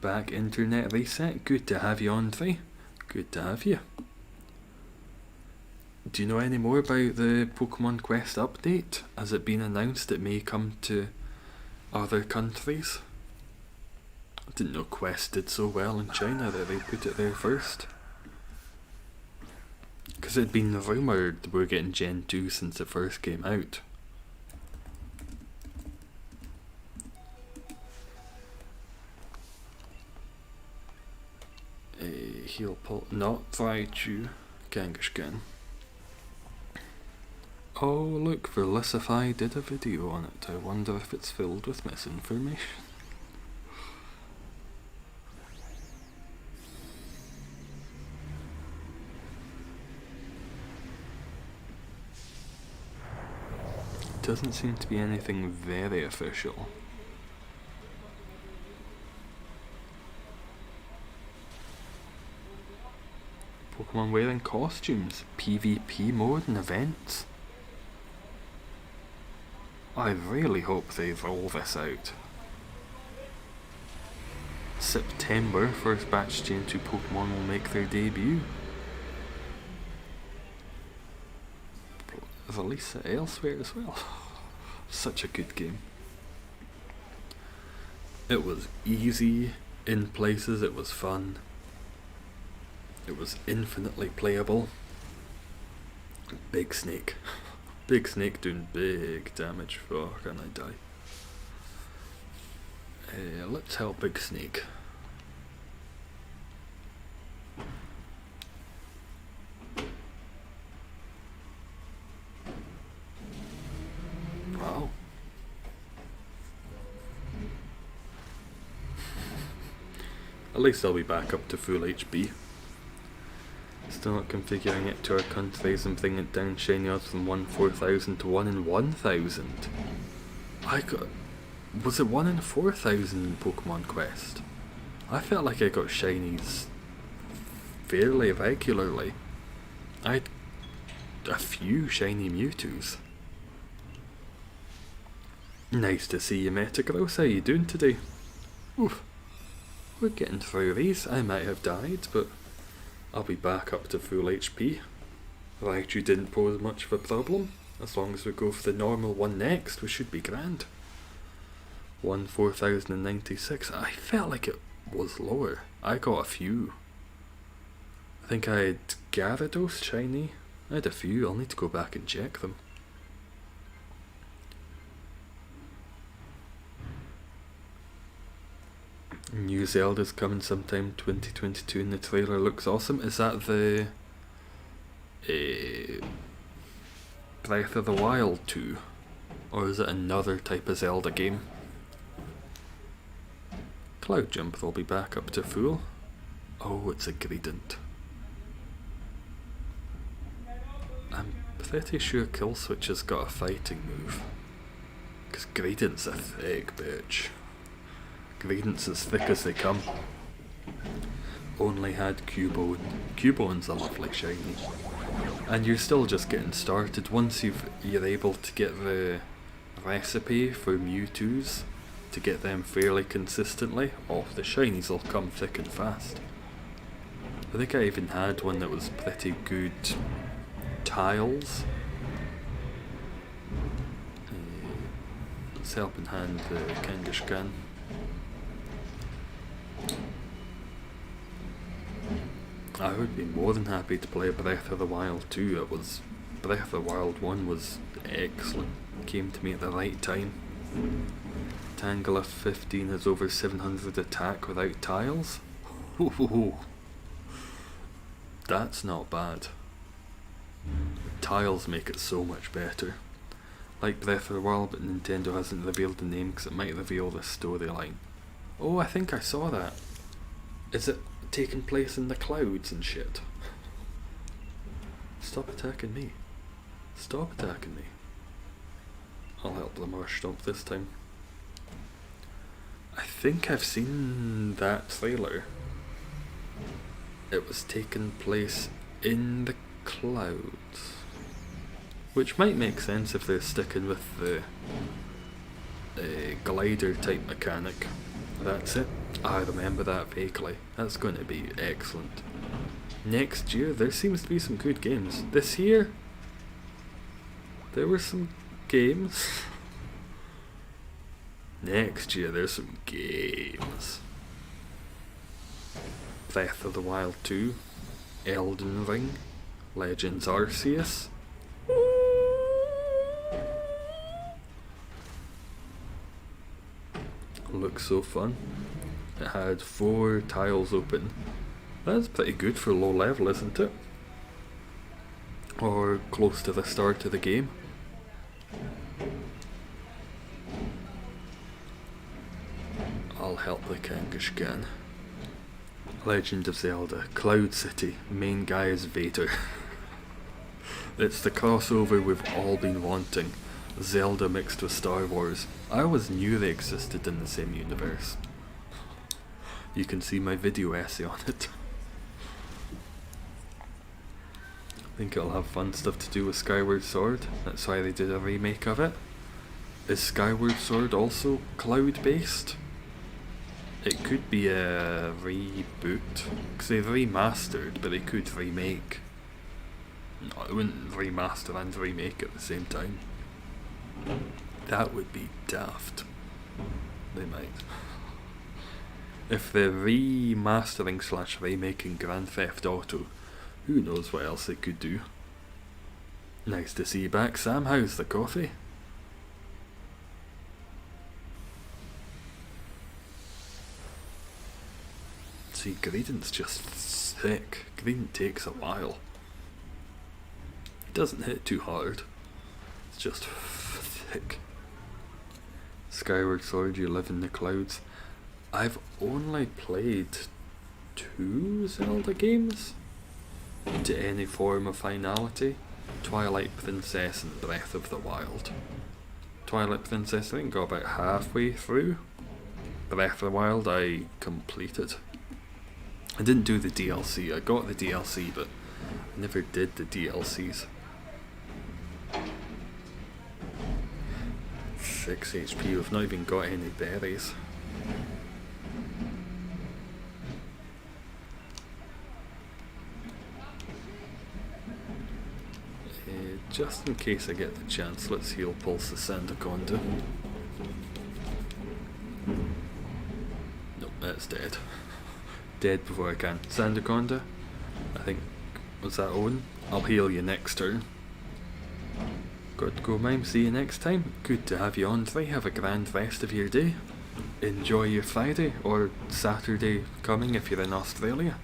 Back internet reset. Good to have you on, Tree. Good to have you. Do you know any more about the Pokemon Quest update? Has it been announced it may come to other countries? I didn't know Quest did so well in China that they put it there first. Because it'd been rumoured we're getting Gen 2 since it first came out. A Heal Pulse, not Raichu, Kangaskhan. Oh look, Verlicify did a video on it. I wonder if it's filled with misinformation. Doesn't seem to be anything very official. Pokemon wearing costumes, PvP mode and events. I really hope they roll this out. September, first batch Gen 2 Pokemon will make their debut. Release it elsewhere as well. Such a good game. It was easy in places, it was fun. It was infinitely playable. Big Snake. Big Snake doing big damage. Oh, can I die? Let's help Big Snake. Wow. At least I'll be back up to full HP. Still not configuring it to our countries and bringing it down shiny odds from 1 in 4,000 to 1 in 1,000. Was it 1 in 4,000 in Pokemon Quest? I felt like I got shinies fairly regularly. I had a few shiny Mewtwo's. Nice to see you, Metagross. How you doing today? Oof. We're getting through these. I might have died, but I'll be back up to full HP. Raichu didn't pose much of a problem. As long as we go for the normal one next, we should be grand. 4096. I felt like it was lower. I got a few. I think I had Gyarados shiny. I had a few. I'll need to go back and check them. New Zelda's coming sometime 2022 and the trailer looks awesome. Is that the Breath of the Wild 2? Or is it another type of Zelda game? Cloud Jump, they'll be back up to full. Oh, it's a Greedent. I'm pretty sure Kill Switch has got a fighting move. Because Greedent's a thick bitch. Greedent's as thick as they come. Only had Cubone. Cubone's a lovely shiny. And you're still just getting started. Once you're able to get the recipe for Mewtwo's, to get them fairly consistently, oh, the shinies will come thick and fast. I think I even had one that was pretty good. Tiles. Let's help in hand the Kangaskhan. I would be more than happy to play Breath of the Wild 2. Breath of the Wild 1 was excellent. Came to me at the right time. Tangela 15 has over 700 attack without tiles. Ooh, that's not bad. Tiles make it so much better. Like Breath of the Wild, but Nintendo hasn't revealed the name because it might reveal the storyline. Oh, I think I saw that. Is it taking place in the clouds and shit? Stop attacking me. Stop attacking me. I'll help the Marsh Stomp this time. I think I've seen that trailer. It was taking place in the clouds. Which might make sense if they're sticking with the glider type mechanic. That's it. I remember that vaguely. That's going to be excellent. Next year, there seems to be some good games. This year, there were some games. Next year, there's some games. Breath of the Wild 2, Elden Ring, Legends Arceus. Looks so fun. It had 4 tiles open. That's pretty good for low level, isn't it? Or close to the start of the game. I'll help the Kangaskhan. Legend of Zelda, Cloud City, main guy is Vader. It's the crossover we've all been wanting. Zelda mixed with Star Wars. I always knew they existed in the same universe. You can see my video essay on it. I think it'll have fun stuff to do with Skyward Sword. That's why they did a remake of it. Is Skyward Sword also cloud based? It could be a reboot, because they've remastered, but they could remake. No, they wouldn't remaster and remake at the same time. That would be daft. They might. If they're remastering / remaking Grand Theft Auto, who knows what else they could do. Nice to see you back, Sam. How's the coffee? See, Greedent's just thick. Greedent takes a while. It doesn't hit too hard. It's just thick. Skyward Sword, you live in the clouds. I've only played 2 Zelda games to any form of finality. Twilight Princess and Breath of the Wild. Twilight Princess, I think, got about halfway through. Breath of the Wild I completed. I didn't do the DLC. I got the DLC, but I never did the DLCs. 6 HP, we've not even got any berries. Just in case I get the chance, let's heal pulse the Sandaconda. Nope, that's dead. Dead before I can. Sandaconda, I think, was that Owen? I'll heal you next turn. Got to go, Mime. See you next time. Good to have you on today. Have a grand rest of your day. Enjoy your Friday or Saturday coming if you're in Australia.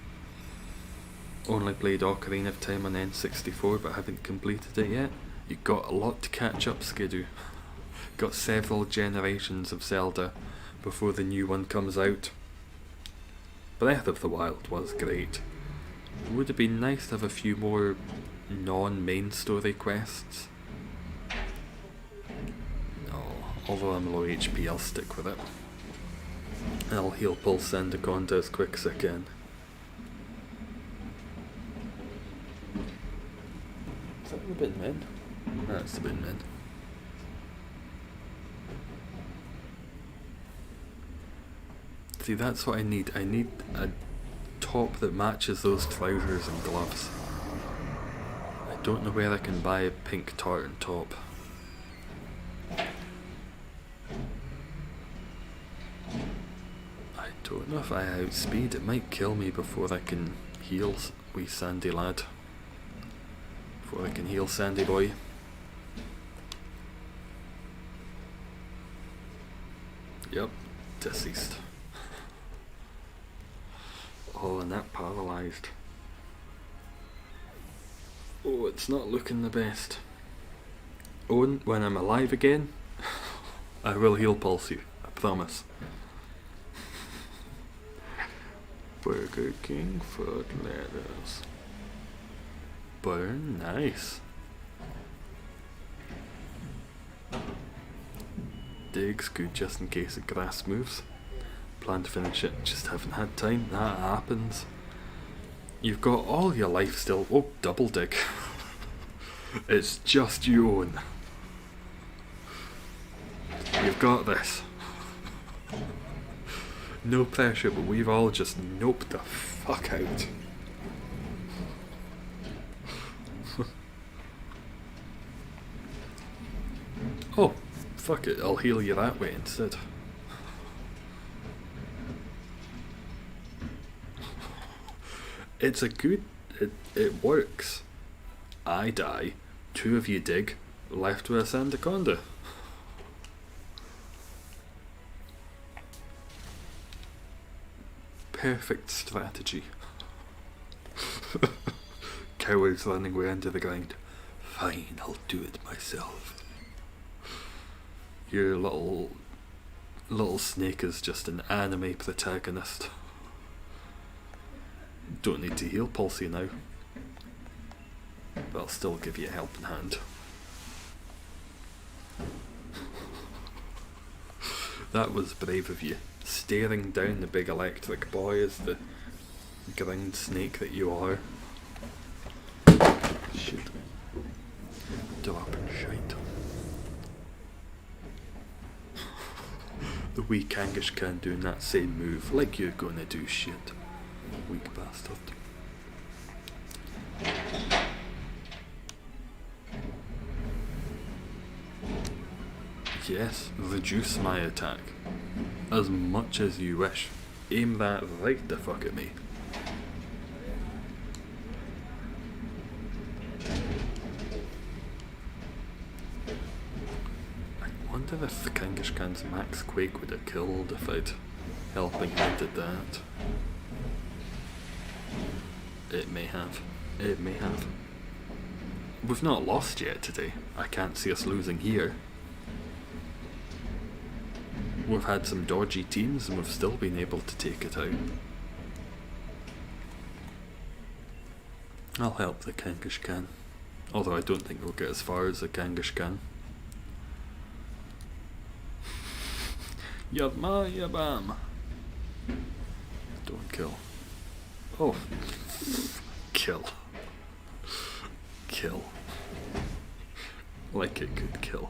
Only played Ocarina of Time on N64 but haven't completed it yet. You got a lot to catch up, Skidoo. Got several generations of Zelda before the new one comes out. Breath of the Wild was great. Would have been nice to have a few more non-main story quests. No, although I'm low HP, I'll stick with it. I'll heal pulse Sandaconda as quick as I can. Is that the bin men? That's the bin men. See, that's what I need. I need a top that matches those trousers and gloves. I don't know where I can buy a pink tartan top. I don't know if I outspeed. It might kill me before I can heal wee Sandy lad. Before I can heal Sandy boy. Yep, deceased. Oh, and that paralysed. Oh, it's not looking the best. Owen, when I'm alive again, I will heal pulse you, I promise. Burger King foot lettuce. Burn, nice. Dig's good just in case the grass moves. Plan to finish it, just haven't had time. That happens. You've got all your life still. Oh, double dig. It's just you, Owen. You've got this. No pressure, but we've all just noped the fuck out. Oh, fuck it, I'll heal you that way instead. It's a good... It works. I die, 2 of you dig, left with a Sandaconda. Perfect strategy. Cowards running way under the ground. Fine, I'll do it myself. Your little snake is just an anime protagonist. Don't need to heal pulse you now. But I'll still give you a helping hand. That was brave of you. Staring down the big electric boy as the ground snake that you are. Shit. Drop and shite. The wee Kangaskhan doing that same move, like you're gonna do shit. Weak bastard. Yes, reduce my attack. As much as you wish. Aim that right the fuck at me. I wonder if the Kangaskhan's max quake would have killed if I'd helping handed that. It may have. It may have. We've not lost yet today. I can't see us losing here. We've had some dodgy teams and we've still been able to take it out. I'll help the Kangaskhan. Although I don't think we'll get as far as the Kangaskhan. Yabma yabam. Don't kill. Oh. Kill. Kill. Like it could kill.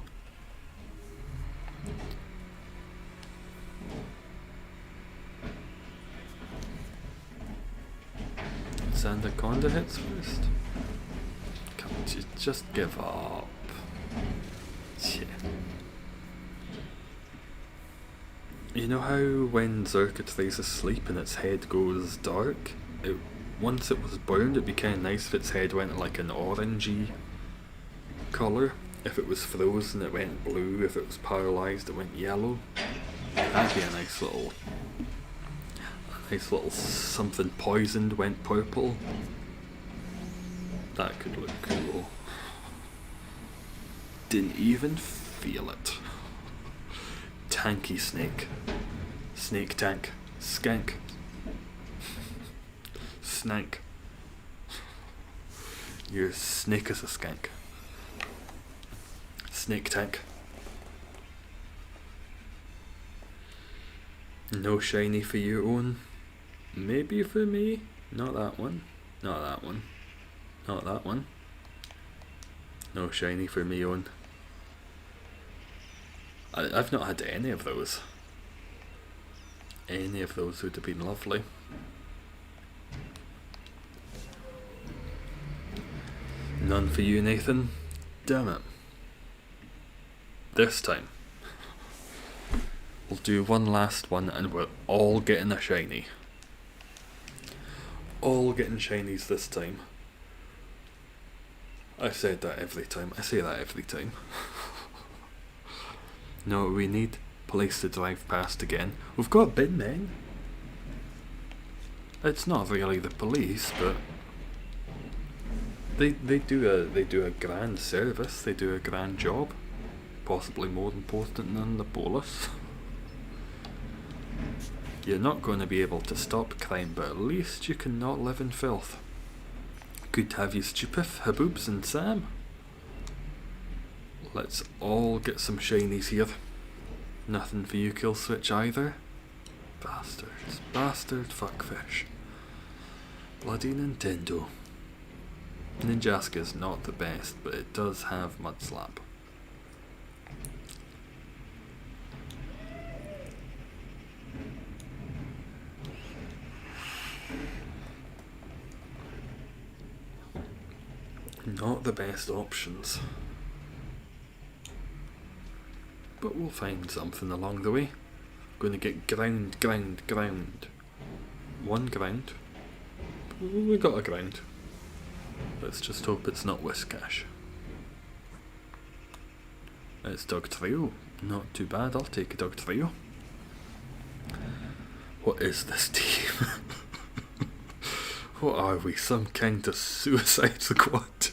Sandaconda hits first. Can't you just give up? Yeah. You know how when Xurkitree's asleep and its head goes dark? Once it was burned, it'd be kind of nice if its head went like an orangey colour. If it was frozen, it went blue. If it was paralysed, it went yellow. That'd be a nice little something poisoned went purple. That could look cool. Didn't even feel it. Tanky snake. Snake tank. Skank. Snank. Your snake is a skank. Snake tank. No shiny for you, Owen. Maybe for me. Not that one. Not that one. Not that one. No shiny for me, Owen. I've not had any of those. Any of those would have been lovely. None for you, Nathan. Damn it. This time we'll do one last one and we're all getting a shiny. All getting shinies this time. I said that every time. I say that every time. No, we need police to drive past again. We've got bin men. It's not really the police, but they do a grand service. They do a grand job. Possibly more important than the police. You're not going to be able to stop crime, but at least you can not live in filth. Good to have you, Stupif, Haboobs and Sam. Let's all get some shinies here. Nothing for you, Kill Switch, either. Bastards. Bastard fuckfish. Bloody Nintendo. Ninjaska's not the best, but it does have Mud Slap. Not the best options. But we'll find something along the way. Going to get ground. One ground. We got a ground. Let's just hope it's not Whiskash. It's Dugtrio. Not too bad, I'll take a Dugtrio. What is this team? What are we, some kind of suicide squad?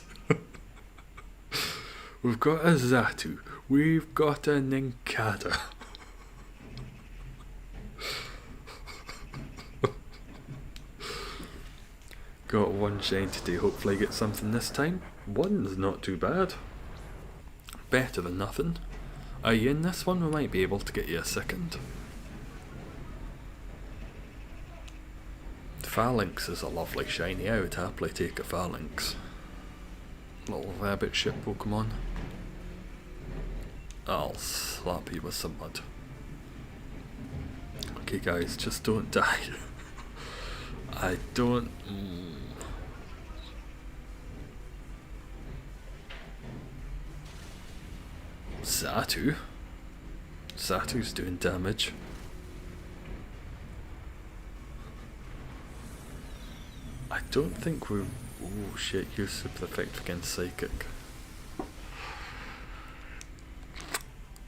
We've got a Xatu. We've got a Ninkata. Got one shine today, hopefully get something this time. One's not too bad. Better than nothing. Are you in this one? We might be able to get you a second. Phalanx is a lovely shiny. I would happily take a Phalanx. Little rabbit ship Pokemon. I'll slap you with some mud. Okay guys, just don't die. I don't... Xatu? Xatu's doing damage. I don't think we're... Oh shit, you're super effective against Psychic.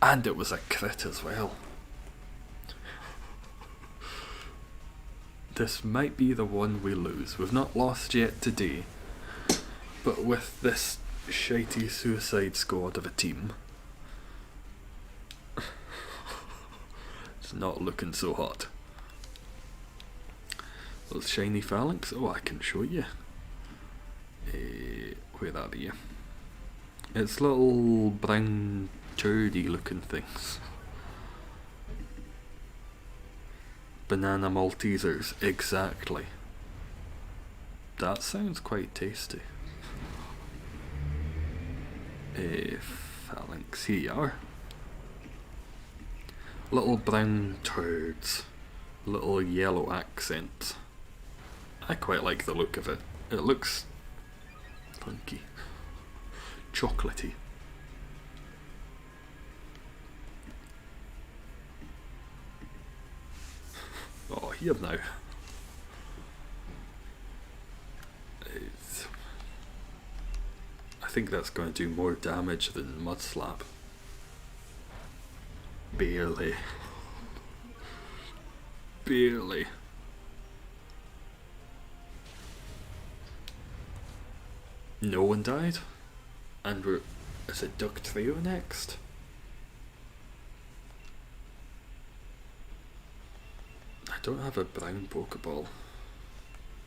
And it was a crit as well. This might be the one we lose. We've not lost yet today. But with this shitey suicide squad of a team, it's not looking so hot. Those shiny Phalanx, oh I can show you. Where are you? It's little brown turdy looking things. Banana Maltesers, exactly. That sounds quite tasty. Phalanx, here you are. Little brown turds. Little yellow accents. I quite like the look of it. It looks funky. Chocolatey. Oh, here now. I think that's going to do more damage than Mud Slap. Barely. Barely. No one died? And is it Xurkitree next? I don't have a brown Pokeball.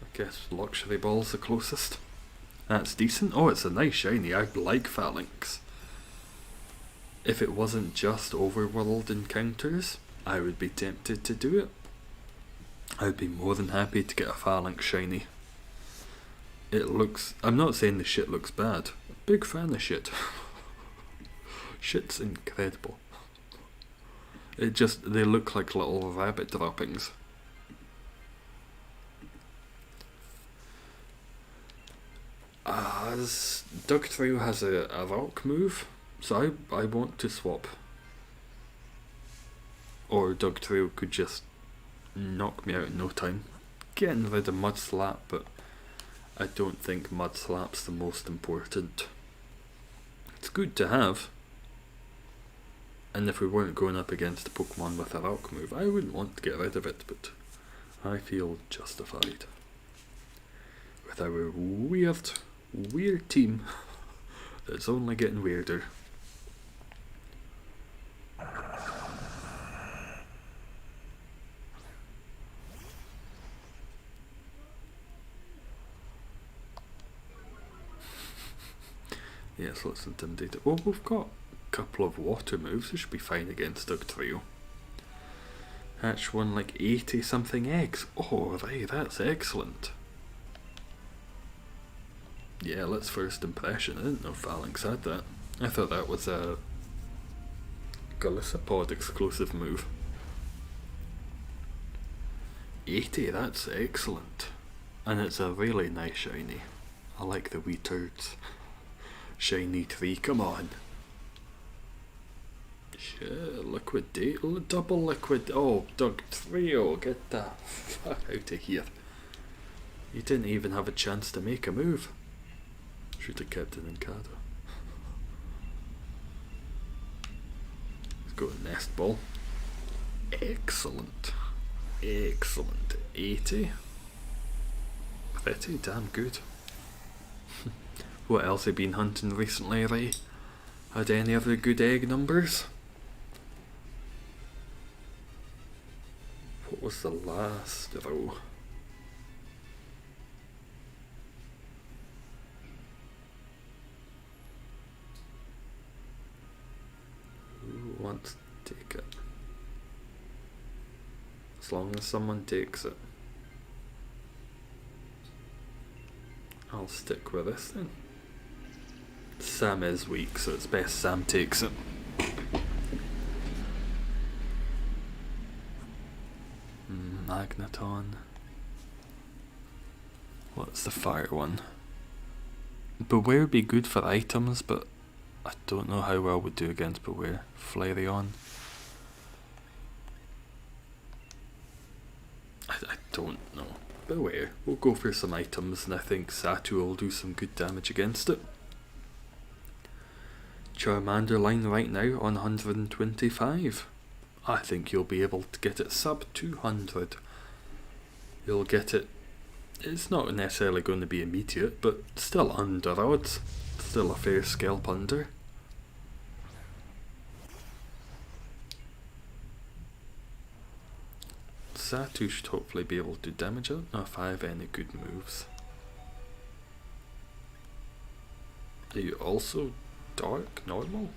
I guess Luxury Ball's the closest. That's decent. Oh, it's a nice shiny. I like Phalanx. If it wasn't just overworld encounters, I would be tempted to do it. I'd be more than happy to get a Phalanx shiny. It looks... I'm not saying the shit looks bad. Big fan of shit. Shit's incredible. It just... they look like little rabbit droppings. As Xurkitree has a rock move, so I want to swap. Or Xurkitree could just knock me out in no time. Getting rid of Mud Slap, but I don't think Mud Slap's the most important. It's good to have. And if we weren't going up against a Pokemon with a rock move, I wouldn't want to get rid of it, but I feel justified. With our weird team that's only getting weirder. Yes, let's intimidate it. Oh, we've got a couple of water moves. This should be fine against Xurkitree. Hatch one like 80 something eggs. Oh, right, that's excellent. Yeah, let's first impression. I didn't know Phalanx had that. I thought that was a Golisopod exclusive move. 80, that's excellent. And it's a really nice shiny. I like the wee turds. Shiny tree, come on. Shit, liquidate, double liquid. Oh, Xurkitree, get the fuck out of here. You didn't even have a chance to make a move. Should have kept it in Kada. Let's go to Nest Ball. Excellent. Excellent. 80. Pretty damn good. What else have you been hunting recently, Ray? Had any other good egg numbers? What was the last row? Who wants to take it? As long as someone takes it. I'll stick with this then. Sam is weak, so it's best Sam takes it. Magneton. What's the fire one? Beware would be good for items, but I don't know how well we'd do against Beware. Flareon. I don't know. Beware. We'll go for some items, and I think Satu will do some good damage against it. Charmander line right now on 125. I think you'll be able to get it sub 200. You'll get it. It's not necessarily going to be immediate, but still under odds. Still a fair scalp under. Satu should hopefully be able to damage it. Not if I have any good moves. Are you also dark normal?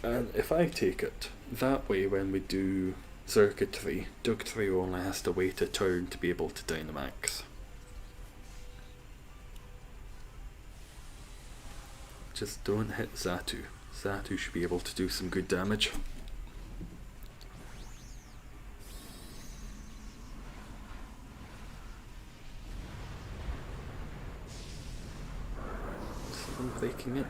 And if I take it, that way when we do Xurkitree, Xurkitree only has to wait a turn to be able to Dynamax. Just don't hit Xatu. Xatu should be able to do some good damage. Someone breaking it.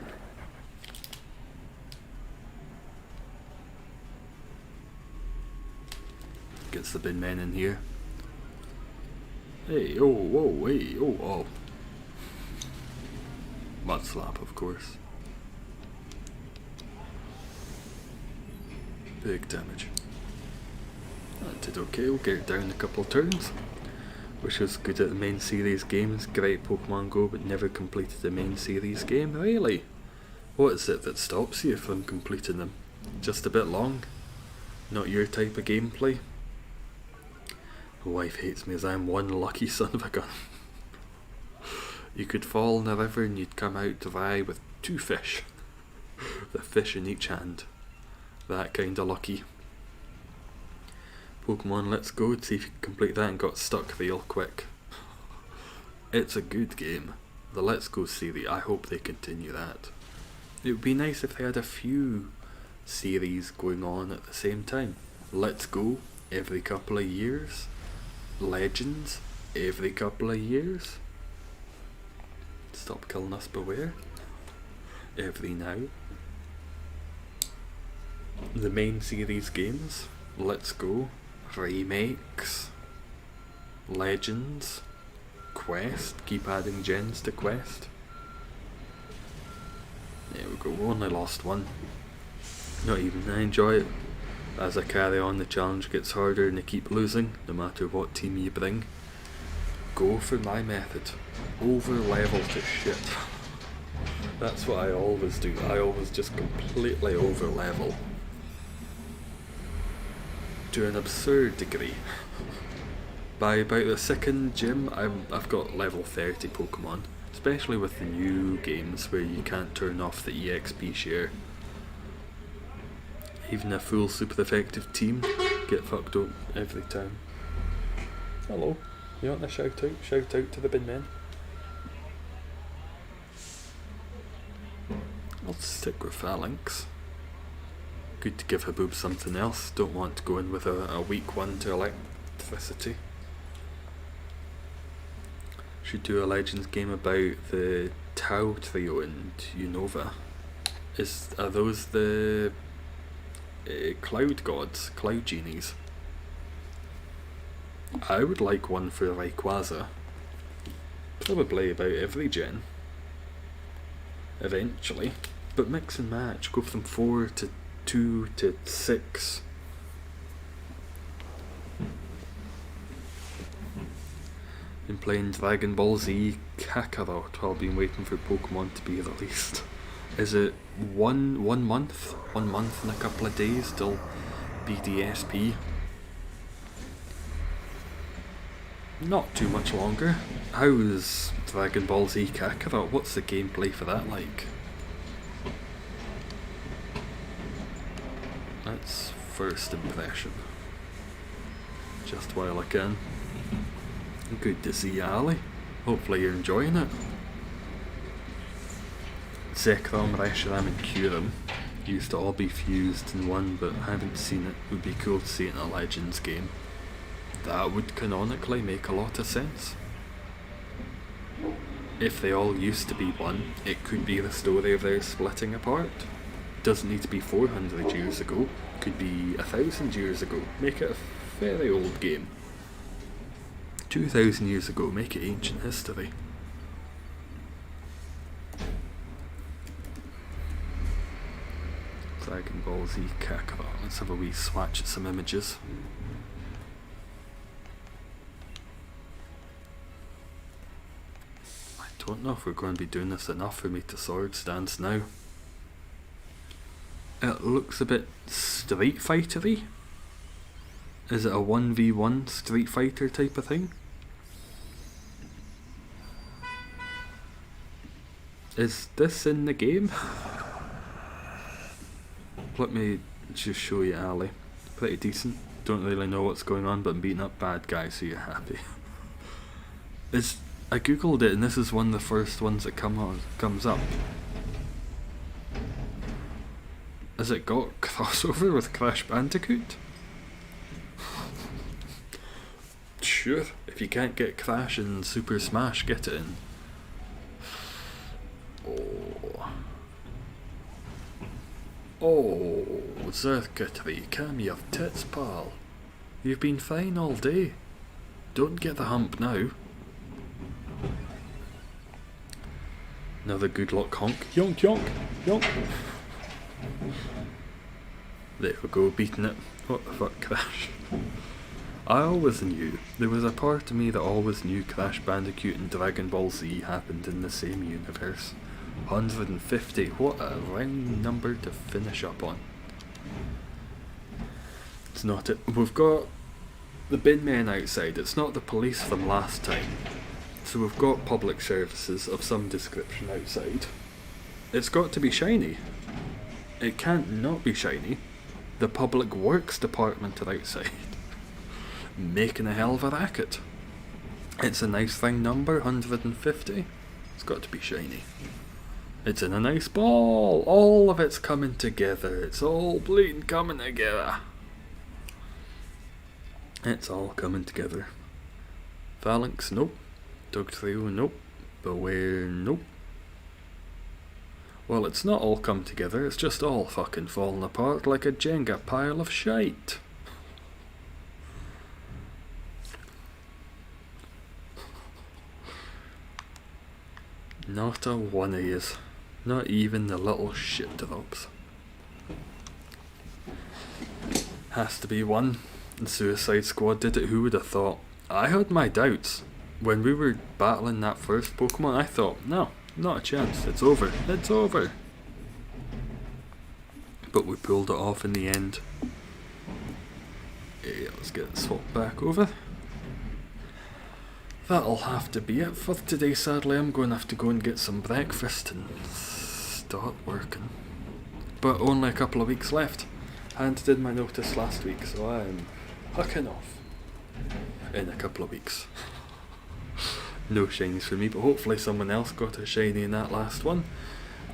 Gets the bin men in here. Hey, oh, whoa, hey, oh, oh. Mud slap, of course. Big damage. That did okay, we'll get it down a couple of turns. Wish I was good at the main series games. Great Pokemon Go, but never completed the main series game. Really? What is it that stops you from completing them? Just a bit long? Not your type of gameplay? My wife hates me as I'm one lucky son of a gun. You could fall in a river and you'd come out dry with 2 fish. The fish in each hand. That kinda lucky. Pokemon Let's Go, to see if you can complete that, and got stuck real quick. It's a good game. The Let's Go series, I hope they continue that. It would be nice if they had a few series going on at the same time. Let's Go every couple of years. Legends every couple of years. Stop killing us, beware. Every now. The main series games. Let's Go. Remakes. Legends. Quest. Keep adding gens to Quest. There we go, we only lost one. Not even, I enjoy it. As I carry on, the challenge gets harder and I keep losing, no matter what team you bring. Go for my method. Over level to shit. That's what I always do. I always just completely over level. To an absurd degree. By about the second gym, I've got level 30 Pokemon. Especially with the new games where you can't turn off the EXP share. Even a full super effective team get fucked up every time. Hello, you want a shout out? Shout out to the bin men. I'll stick with Phalanx. Good to give Haboob something else. Don't want to go in with a weak one to electricity. Should do a Legends game about the Tau Trio and Unova. Are those the cloud gods, cloud genies? I would like one for Rayquaza. Probably about every gen. Eventually. But mix and match. Go from 4 to 2 to 6. Been playing Dragon Ball Z Kakarot while been waiting for Pokemon to be released. Is it one month? 1 month and a couple of days till BDSP? Not too much longer. How's Dragon Ball Z Kakarot? What's the gameplay for that like? That's first impression. Just while I can. Good to see you, Ali. Hopefully you're enjoying it. Zekrom, Reshiram and Kyurem used to all be fused in one, but I haven't seen it. Would be cool to see it in a Legends game. That would canonically make a lot of sense. If they all used to be one, it could be the story of their splitting apart. Doesn't need to be 400 years ago, could be 1,000 years ago. Make it a very old game. 2,000 years ago, make it ancient history. Dragon Ball Z Kakarot. Let's have a wee swatch at some images. I don't know if we're going to be doing this enough for me to Swords Dance now. It looks a bit Street Fighter-y. Is it a 1v1 Street Fighter type of thing? Is this in the game? let me just show you Ali. Pretty decent. Don't really know what's going on, but I'm beating up bad guys, so you're happy. I googled it, and this is one of the first ones that comes up. Has it got crossover with Crash Bandicoot? Sure, if you can't get Crash in Super Smash, get it in. Oh, Xurkitree, calm your tits, pal. You've been fine all day. Don't get the hump now. Another good luck honk. Yonk, yonk, yonk. There we go, beating it. What the fuck, Crash? I always knew. There was a part of me that always knew Crash Bandicoot and Dragon Ball Z happened in the same universe. 150, what a round number to finish up on. It's not it. We've got the bin men outside. It's not the police from last time. So we've got public services of some description outside. It's got to be shiny. It can't not be shiny. The public works department are outside. Making a hell of a racket. It's a nice thing number, 150. It's got to be shiny. It's in a nice ball. All of it's coming together. It's all bleeding coming together. It's all coming together. Phalanx, nope. Dugtrio, nope. Beware, nope. Well, it's not all come together. It's just all fucking falling apart like a Jenga pile of shite. Not a one of yous. Not even the little shit drops. Has to be one. The Suicide Squad did it, who would have thought? I had my doubts. When we were battling that first Pokemon, I thought, no, not a chance, it's over, it's over. But we pulled it off in the end. Yeah, let's get it swapped back over. That'll have to be it for today, sadly. I'm going to have to go and get some breakfast and start working. But only a couple of weeks left. Handed in my notice last week, so I'm hucking off in a couple of weeks. No shinies for me, but hopefully someone else got a shiny in that last one.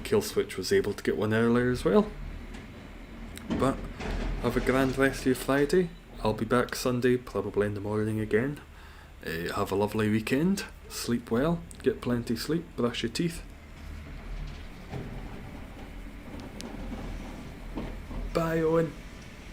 Killswitch was able to get one earlier as well. But have a grand rest of your Friday. I'll be back Sunday, probably in the morning again. Have a lovely weekend, sleep well, get plenty sleep, brush your teeth. Bye, Owen.